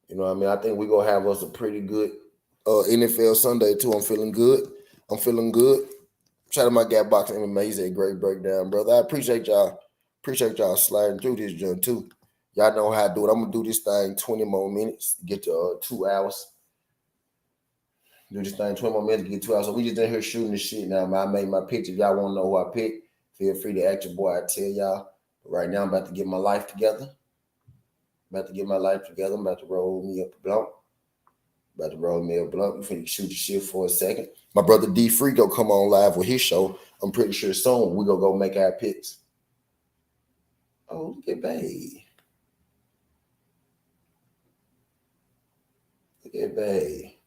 A: You know what I mean? I think we're gonna have us a pretty good NFL Sunday too. I'm feeling good. Shout out my guy Boxing MMA. He's a great breakdown, brother. I appreciate y'all. Appreciate y'all sliding through this joint too. Y'all know how I do it. I'm gonna do this thing 20 more minutes, get to 2 hours. Do this thing 20 more minutes, get 2 hours. So we just in here shooting this shit now. I made my picks. If y'all want to know who I picked, feel free to ask your boy. I tell y'all. But right now, I'm about to get my life together. I'm about to roll me up a blunt. You finna shoot the shit for a second. My brother D Free go come on live with his show. I'm pretty sure soon we gonna go make our picks. Oh, look at Bay. Look at Bay.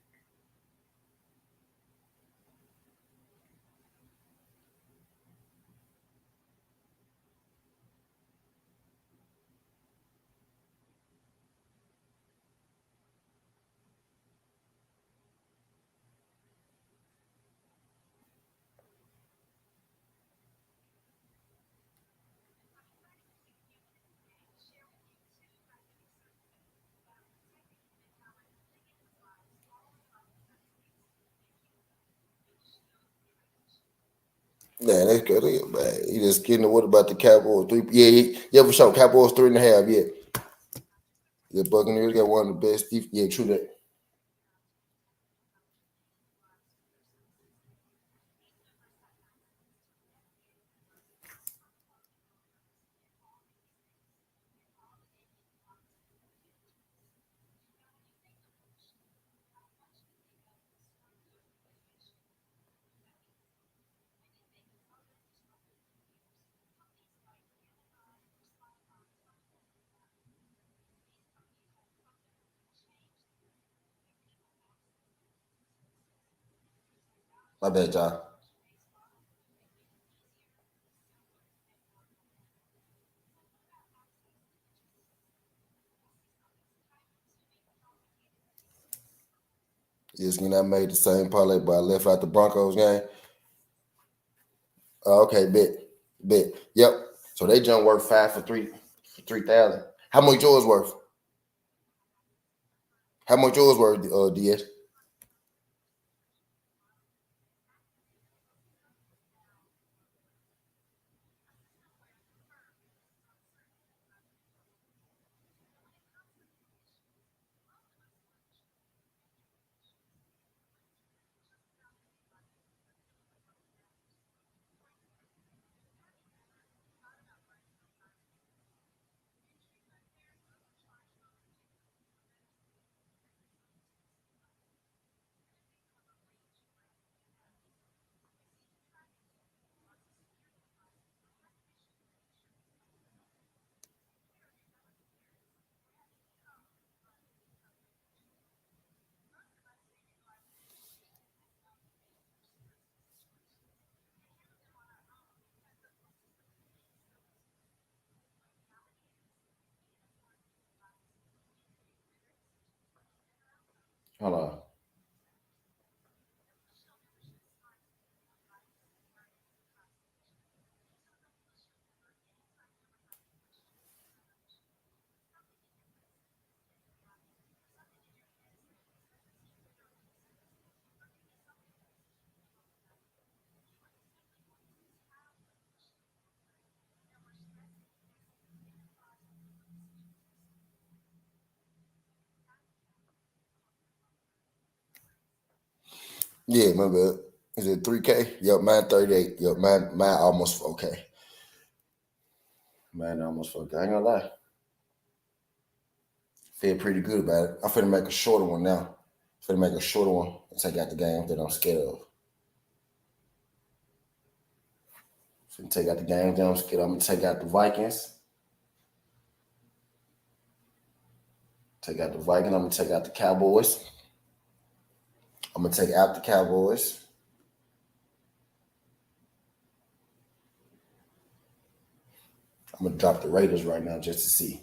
A: Yeah, that's good. Look at Bay. He just getting what about the Cowboys 3? Yeah, for sure. Cowboys 3.5. Yeah. The Buccaneers got one of the best. Yeah, true that. My bad, y'all. Yes, when I made the same parlay, but I left out the Broncos game. Okay, bet. Yep. So they jump worth 3,000. How much yours worth? How much yours worth, DS? Hold on. Yeah, my bad. Is it 3K? Yep, mine 38. Yep, mine almost 4K. Mine almost 4K. I ain't gonna lie. Feel pretty good about it. I'm finna make a shorter one now. Finna make a shorter one and take out the games that I'm scared of. Finna take out the games that I'm scared of. I'm gonna take out the Vikings. Take out the Vikings. I'm gonna take out the Cowboys. I'm gonna take out the Cowboys. I'm gonna drop the Raiders right now just to see.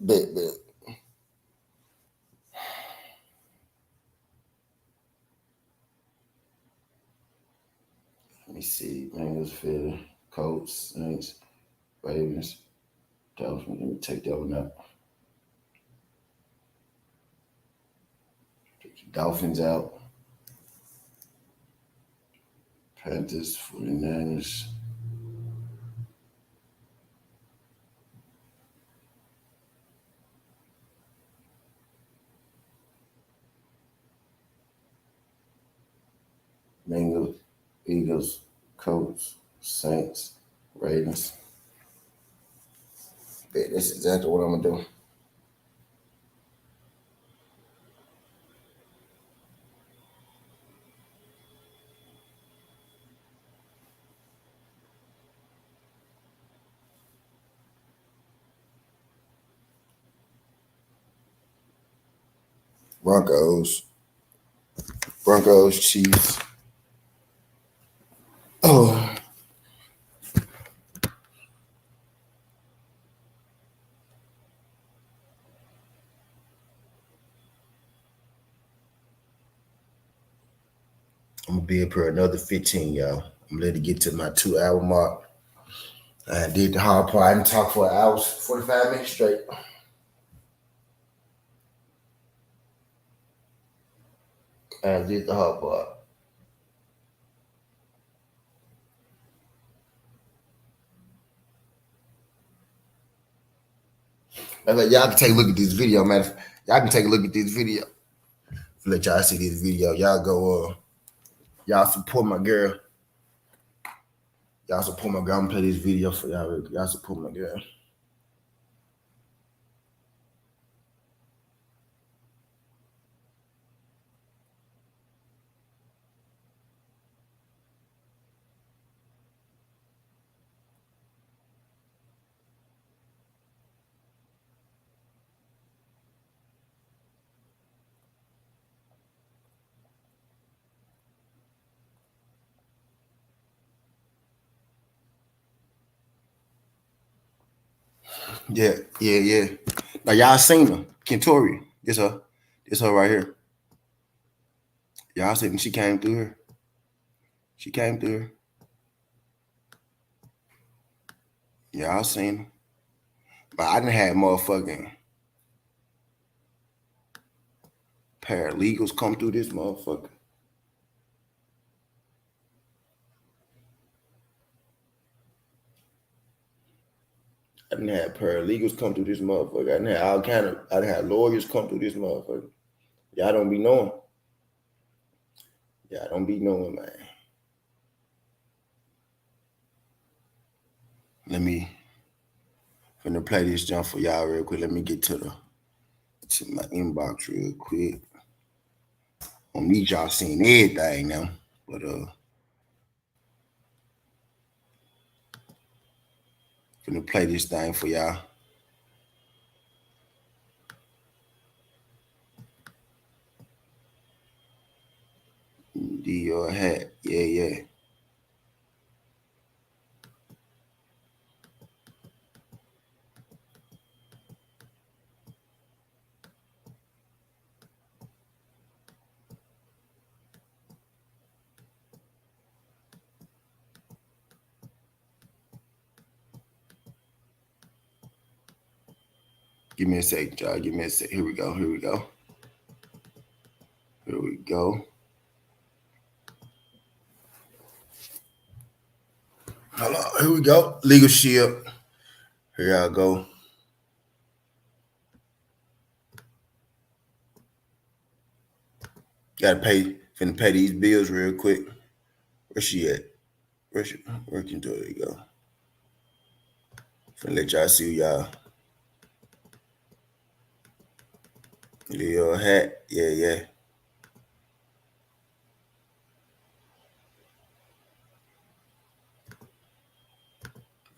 A: Bet. Let me see. Bengals, Philly, Colts, Saints, Ravens, Dolphins. Let me take that one out. Take the Dolphins out. Panthers, 49ers. Bengals, Eagles, Colts, Saints, Ravens. Bet that's exactly what I'm gonna do. Broncos, Chiefs. Oh, I'm gonna be up here another 15, y'all. I'm ready to get to my 2 hour mark. I did the hard part. I didn't talk for an hour, 45 minutes straight. I did the hard part. Y'all can take a look at this video, man. Y'all can take a look at this video. Let y'all see this video. Y'all go, y'all support my girl. Y'all support my girl. I'm gonna play this video for y'all. Y'all support my girl. Yeah. Now y'all seen her, Kentori. This her right here. Y'all seen she came through here. She came through here. Y'all seen her. But I didn't have motherfucking paralegals come through this motherfucker. I didn't have paralegals come through this motherfucker. I didn't have I didn't have lawyers come through this motherfucker. Y'all don't be knowing. Y'all don't be knowing, man. Let me finna play this jump for y'all real quick. Let me get to my inbox real quick. On these y'all seeing everything now. But finna play this thing for y'all. Your hat. Yeah. Give me a sec, y'all. Give me a sec. Here we go. Hold on. Here we go. Legal Shield. Here y'all go. Finna pay these bills real quick. Where she at? Working to it. There you go. Finna let y'all see y'all. Your hat. Yeah.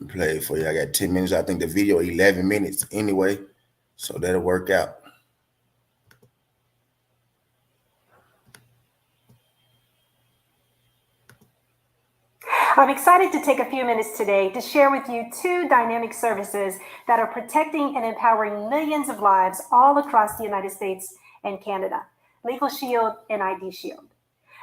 A: Play it for you. I got 10 minutes. I think the video 11 minutes anyway. So that'll work out.
B: I'm excited to take a few minutes today to share with you two dynamic services that are protecting and empowering millions of lives all across the United States and Canada: Legal Shield and ID Shield.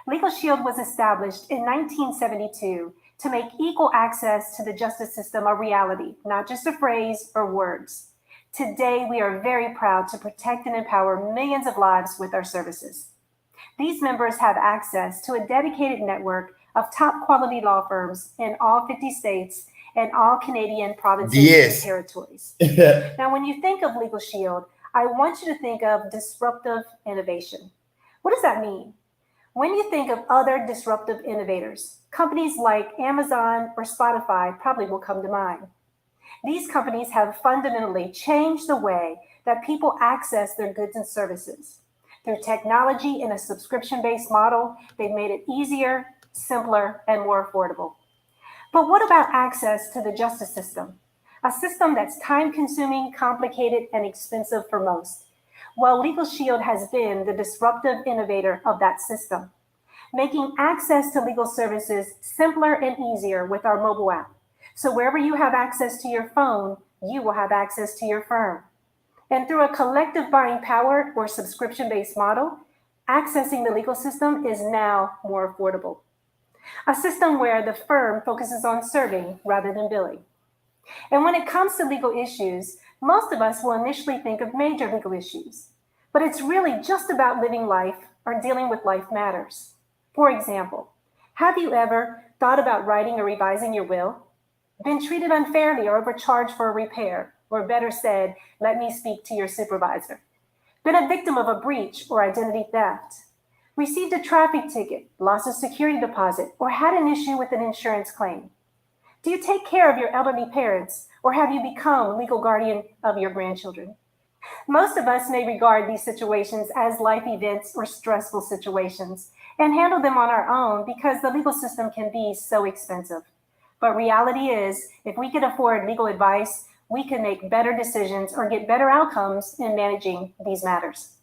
B: Legal Shield was established in 1972 to make equal access to the justice system a reality, not just a phrase or words. Today, we are very proud to protect and empower millions of lives with our services. These members have access to a dedicated network of top quality law firms in all 50 states and all Canadian provinces and territories. Now, when you think of Legal Shield, I want you to think of disruptive innovation. What does that mean? When you think of other disruptive innovators, companies like Amazon or Spotify probably will come to mind. These companies have fundamentally changed the way that people access their goods and services. Through technology in a subscription-based model, they've made it easier, simpler, and more affordable. But what about access to the justice system? A system that's time-consuming, complicated, and expensive for most. Well, Legal Shield has been the disruptive innovator of that system, making access to legal services simpler and easier with our mobile app. So wherever you have access to your phone, you will have access to your firm. And through a collective buying power or subscription-based model, accessing the legal system is now more affordable. A system where the firm focuses on serving rather than billing. And when it comes to legal issues, most of us will initially think of major legal issues, but it's really just about living life or dealing with life matters. For example, have you ever thought about writing or revising your will? Been treated unfairly or overcharged for a repair? Or better said, let me speak to your supervisor. Been a victim of a breach or identity theft? Received a traffic ticket, lost a security deposit, or had an issue with an insurance claim? Do you take care of your elderly parents, or have you become legal guardian of your grandchildren? Most of us may regard these situations as life events or stressful situations and handle them on our own because the legal system can be so expensive. But reality is, if we could afford legal advice, we can make better decisions or get better outcomes in managing these matters.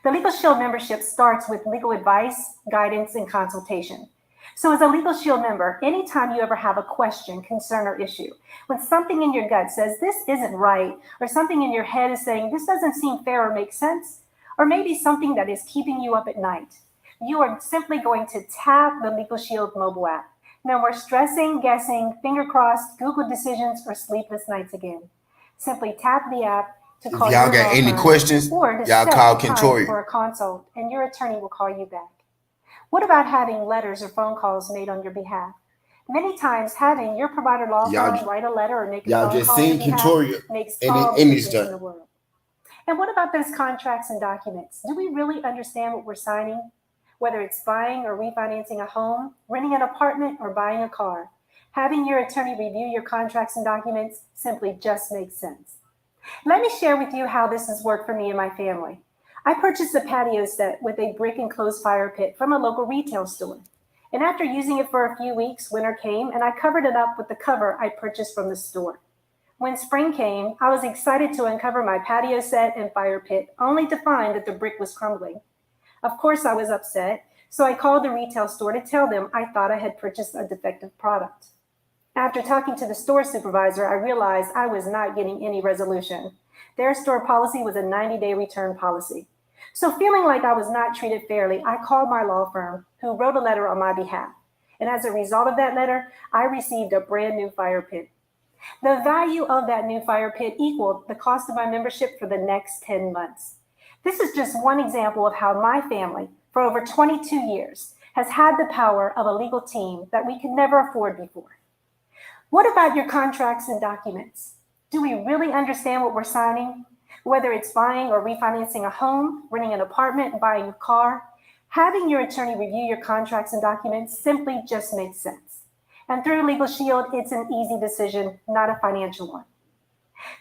B: The Legal Shield membership starts with legal advice, guidance, and consultation. So as a Legal Shield member, anytime you ever have a question, concern, or issue, when something in your gut says this isn't right, or something in your head is saying this doesn't seem fair or make sense, or maybe something that is keeping you up at night, you are simply going to tap the Legal Shield mobile app. No more stressing, guessing, finger crossed, Google decisions, or sleepless nights again. Simply tap the app to call
A: your law firm. If y'all got any questions,
B: or to
A: y'all
B: set
A: call
B: time
A: Kentori
B: for a consult, and your attorney will call you back. What about having letters or phone calls made on your behalf? Many times, having your provider law firm write a letter or make a phone call on your behalf makes all the difference in the world. And what about those contracts and documents? Do we really understand what we're signing? Whether it's buying or refinancing a home, renting an apartment, or buying a car, having your attorney review your contracts and documents simply just makes sense. Let me share with you how this has worked for me and my family. I purchased a patio set with a brick enclosed fire pit from a local retail store. And after using it for a few weeks, winter came and I covered it up with the cover I purchased from the store. When spring came, I was excited to uncover my patio set and fire pit, only to find that the brick was crumbling. Of course, I was upset, So I called the retail store to tell them I thought I had purchased a defective product. After talking to the store supervisor, I realized I was not getting any resolution. Their store policy was a 90-day return policy. So feeling like I was not treated fairly, I called my law firm, who wrote a letter on my behalf. And as a result of that letter, I received a brand new fire pit. The value of that new fire pit equaled the cost of my membership for the next 10 months. This is just one example of how my family, for over 22 years, has had the power of a legal team that we could never afford before. What about your contracts and documents? Do we really understand what we're signing? Whether it's buying or refinancing a home, renting an apartment, buying a car, having your attorney review your contracts and documents simply just makes sense. And through Legal Shield, it's an easy decision, not a financial one.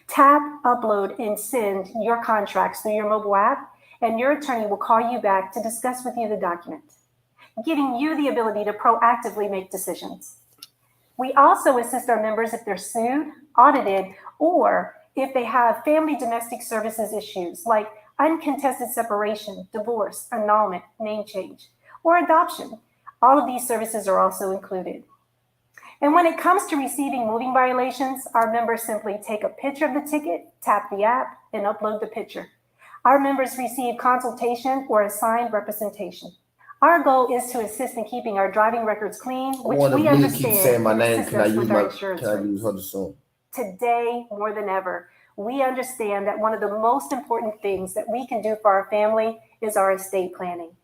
B: Tap, upload, and send your contracts through your mobile app, and your attorney will call you back to discuss with you the document, giving you the ability to proactively make decisions. We also assist our members if they're sued, audited, or if they have family domestic services issues like uncontested separation, divorce, annulment, name change, or adoption. All of these services are also included. And when it comes to receiving moving violations, our members simply take a picture of the ticket, tap the app, and upload the picture. Our members receive consultation or assigned representation. Our goal is to assist in keeping our driving records clean, which we understand
A: keep saying my name.
B: assists
A: Can I
B: us
A: use
B: with
A: my?
B: our insurance
A: Can I
B: rates.
A: use her soon?
B: Today, more than ever, we understand that one of the most important things that we can do for our family is our estate planning.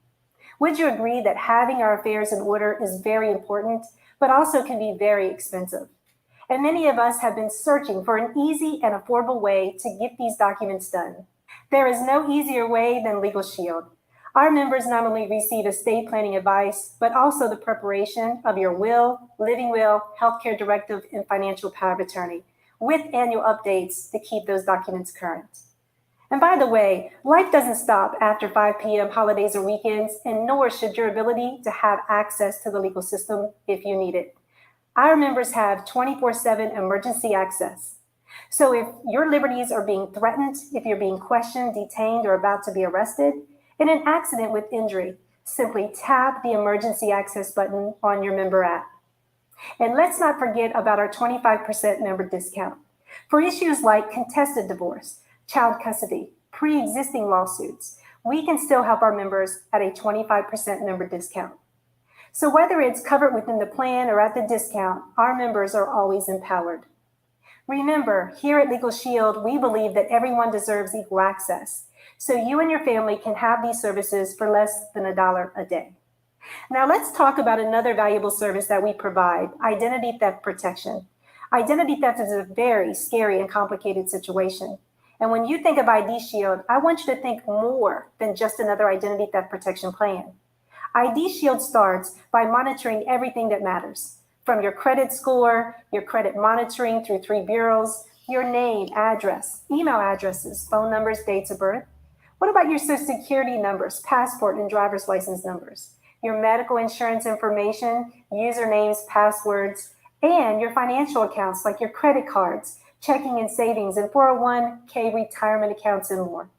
B: Would you agree that having our affairs in order is very important, but also can be very expensive? And many of us have been searching for an easy and affordable way to get these documents done. There is no easier way than Legal Shield. Our members not only receive estate planning advice, but also the preparation of your will, living will, healthcare directive, and financial power of attorney, with annual updates to keep those documents current. And by the way, life doesn't stop after 5 p.m. holidays or weekends, and nor should your ability to have access to the legal system if you need it. Our members have 24/7 emergency access. So if your liberties are being threatened, if you're being questioned, detained, or about to be arrested, in an accident with injury, simply tap the emergency access button on your member app. And let's not forget about our 25% member discount. For issues like contested divorce, child custody, pre-existing lawsuits, we can still help our members at a 25% member discount. So whether it's covered within the plan or at the discount, our members are always empowered. Remember, here at Legal Shield, we believe that everyone deserves equal access, so you and your family can have these services for less than $1 a day. Now let's talk about another valuable service that we provide, identity theft protection. Identity theft is a very scary and complicated situation. And when you think of ID Shield, I want you to think more than just another identity theft protection plan. ID Shield starts by monitoring everything that matters, from your credit score, your credit monitoring through 3 bureaus, your name, address, email addresses, phone numbers, dates of birth. What about your Social Security numbers, passport and driver's license numbers, your medical insurance information, usernames, passwords, and your financial accounts like your credit cards, checking and savings, and 401k retirement accounts and more.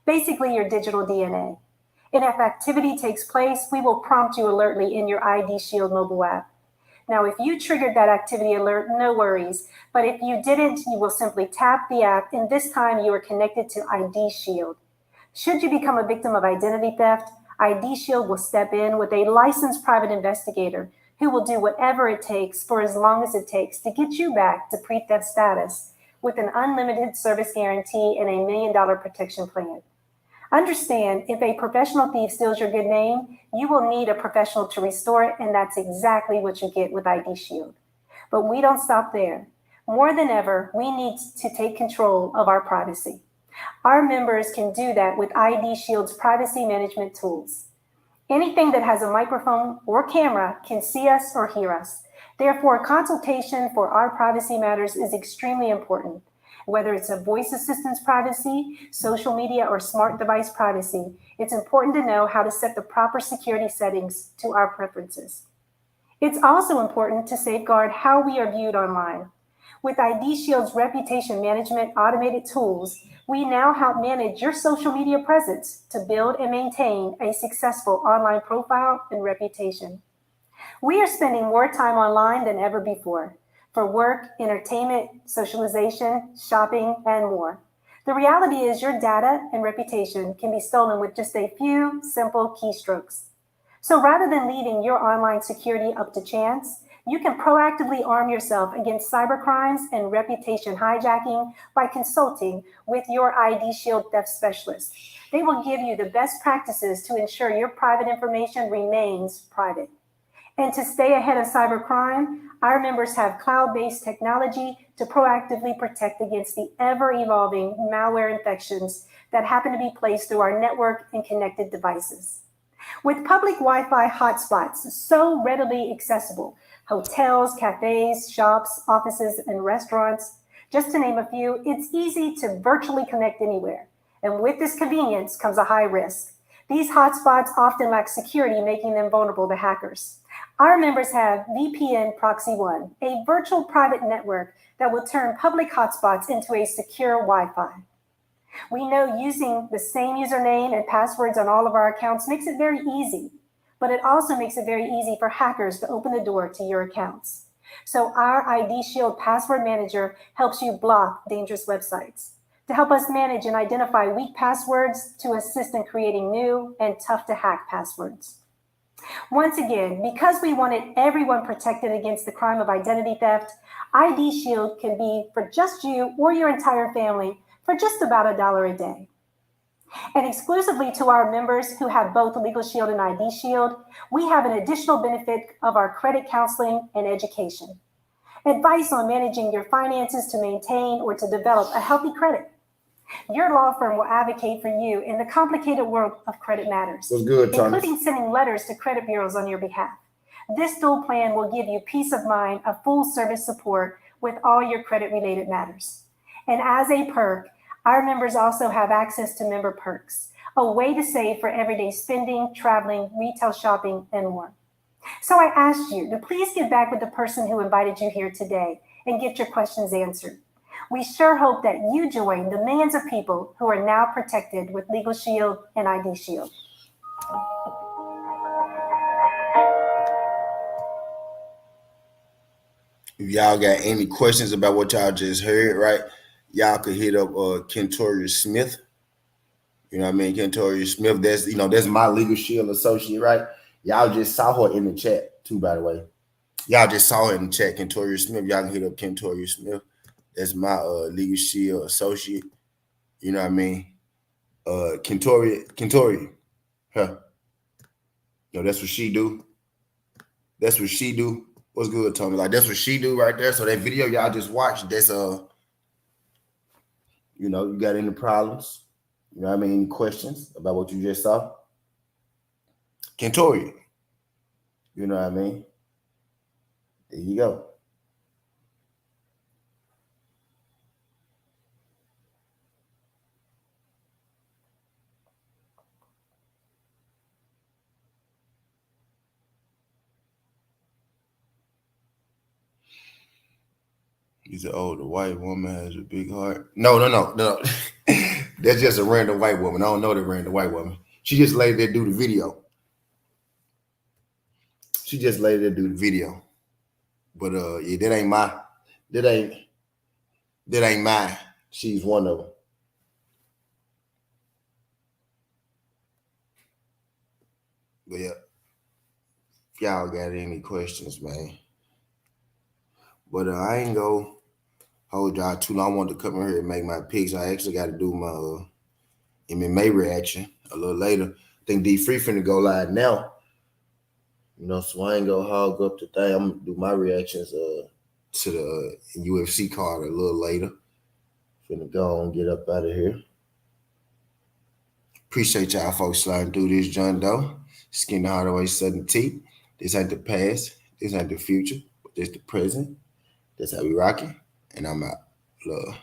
B: Basically, your digital DNA. And if activity takes place, we will prompt you alertly in your ID Shield mobile app. Now, if you triggered that activity alert, no worries. But if you didn't, you will simply tap the app, and this time you are connected to ID Shield. Should you become a victim of identity theft, ID Shield will step in with a licensed private investigator who will do whatever it takes for as long as it takes to get you back to pre-theft status with an unlimited service guarantee and $1 million protection plan. Understand, if a professional thief steals your good name, you will need a professional to restore it, and that's exactly what you get with ID Shield. But we don't stop there. More than ever, we need to take control of our privacy. Our members can do that with ID Shield's privacy management tools. Anything that has a microphone or camera can see us or hear us. Therefore, consultation for our privacy matters is extremely important. Whether it's a voice assistant's privacy, social media, or smart device privacy, it's important to know how to set the proper security settings to our preferences. It's also important to safeguard how we are viewed online. With ID Shield's reputation management automated tools, We now help manage your social media presence to build and maintain a successful online profile and reputation. We are spending more time online than ever before for work, entertainment, socialization, shopping, and more. The reality is your data and reputation can be stolen with just a few simple keystrokes. So rather than leaving your online security up to chance, you can proactively arm yourself against cybercrimes and reputation hijacking by consulting with your ID Shield theft specialist. They will give you the best practices to ensure your private information remains private. And to stay ahead of cybercrime, our members have cloud-based technology to proactively protect against the ever-evolving malware infections that happen to be placed through our network and connected devices. With public Wi-Fi hotspots so readily accessible, hotels, cafes, shops, offices, and restaurants, just to name a few, it's easy to virtually connect anywhere. And with this convenience comes a high risk. These hotspots often lack security, making them vulnerable to hackers. Our members have VPN Proxy One, a virtual private network that will turn public hotspots into a secure Wi-Fi. We know using the same username and passwords on all of our accounts makes it very easy, but it also makes it very easy for hackers to open the door to your accounts. So our ID Shield Password Manager helps you block dangerous websites, to help us manage and identify weak passwords, to assist in creating new and tough to hack passwords. Once again, because we wanted everyone protected against the crime of identity theft, ID Shield can be for just you or your entire family for just about $1 a day. And exclusively to our members who have both Legal Shield and ID Shield, we have an additional benefit of our credit counseling and education. Advice on managing your finances to maintain or to develop a healthy credit. Your law firm will advocate for you in the complicated world of credit matters,
A: What's good, Thomas?
B: including sending letters to credit bureaus on your behalf. This dual plan will give you peace of mind of full service support with all your credit-related matters. And as a perk, our members also have access to member perks, a way to save for everyday spending, traveling, retail shopping, and more. So I asked you to please get back with the person who invited you here today and get your questions answered. We sure hope that you join the millions of people who are now protected with Legal Shield and ID Shield.
A: If y'all got any questions about what y'all just heard, right, y'all could hit up Kentoria Smith. You know what I mean? Kentoria Smith, that's my Legal Shield associate, right? Y'all just saw her in the chat too, by the way. Y'all just saw her in the chat, Kentoria Smith. Y'all can hit up Kentoria Smith. That's my Legal Shield associate. You know what I mean? Kentoria, huh? Yo, that's what she do. That's what she do. What's good, Tommy? Like, that's what she do right there. So that video y'all just watched, that's you got any problems? You know what I mean? Any questions about what you just saw? Kentoria. You know what I mean? There you go. He said, "Oh, the white woman has a big heart." No. That's just a random white woman. I don't know the random white woman. She just laid there do the video. But yeah, that ain't mine. She's one of them. But yeah, if y'all got any questions, man. But I ain't gonna hold y'all too long. I wanted to come in here and make my picks. I actually got to do my MMA reaction a little later. I think D Free finna go live now. So I ain't gonna hog up the thing. I'm gonna do my reactions to the UFC card a little later. Finna go and get up out of here. Appreciate y'all folks sliding through this, John Doe. Skin the Hardaway Southern Tea. This ain't the past. This ain't the future. But this the present. That's how we rocking. And I'm out. Love.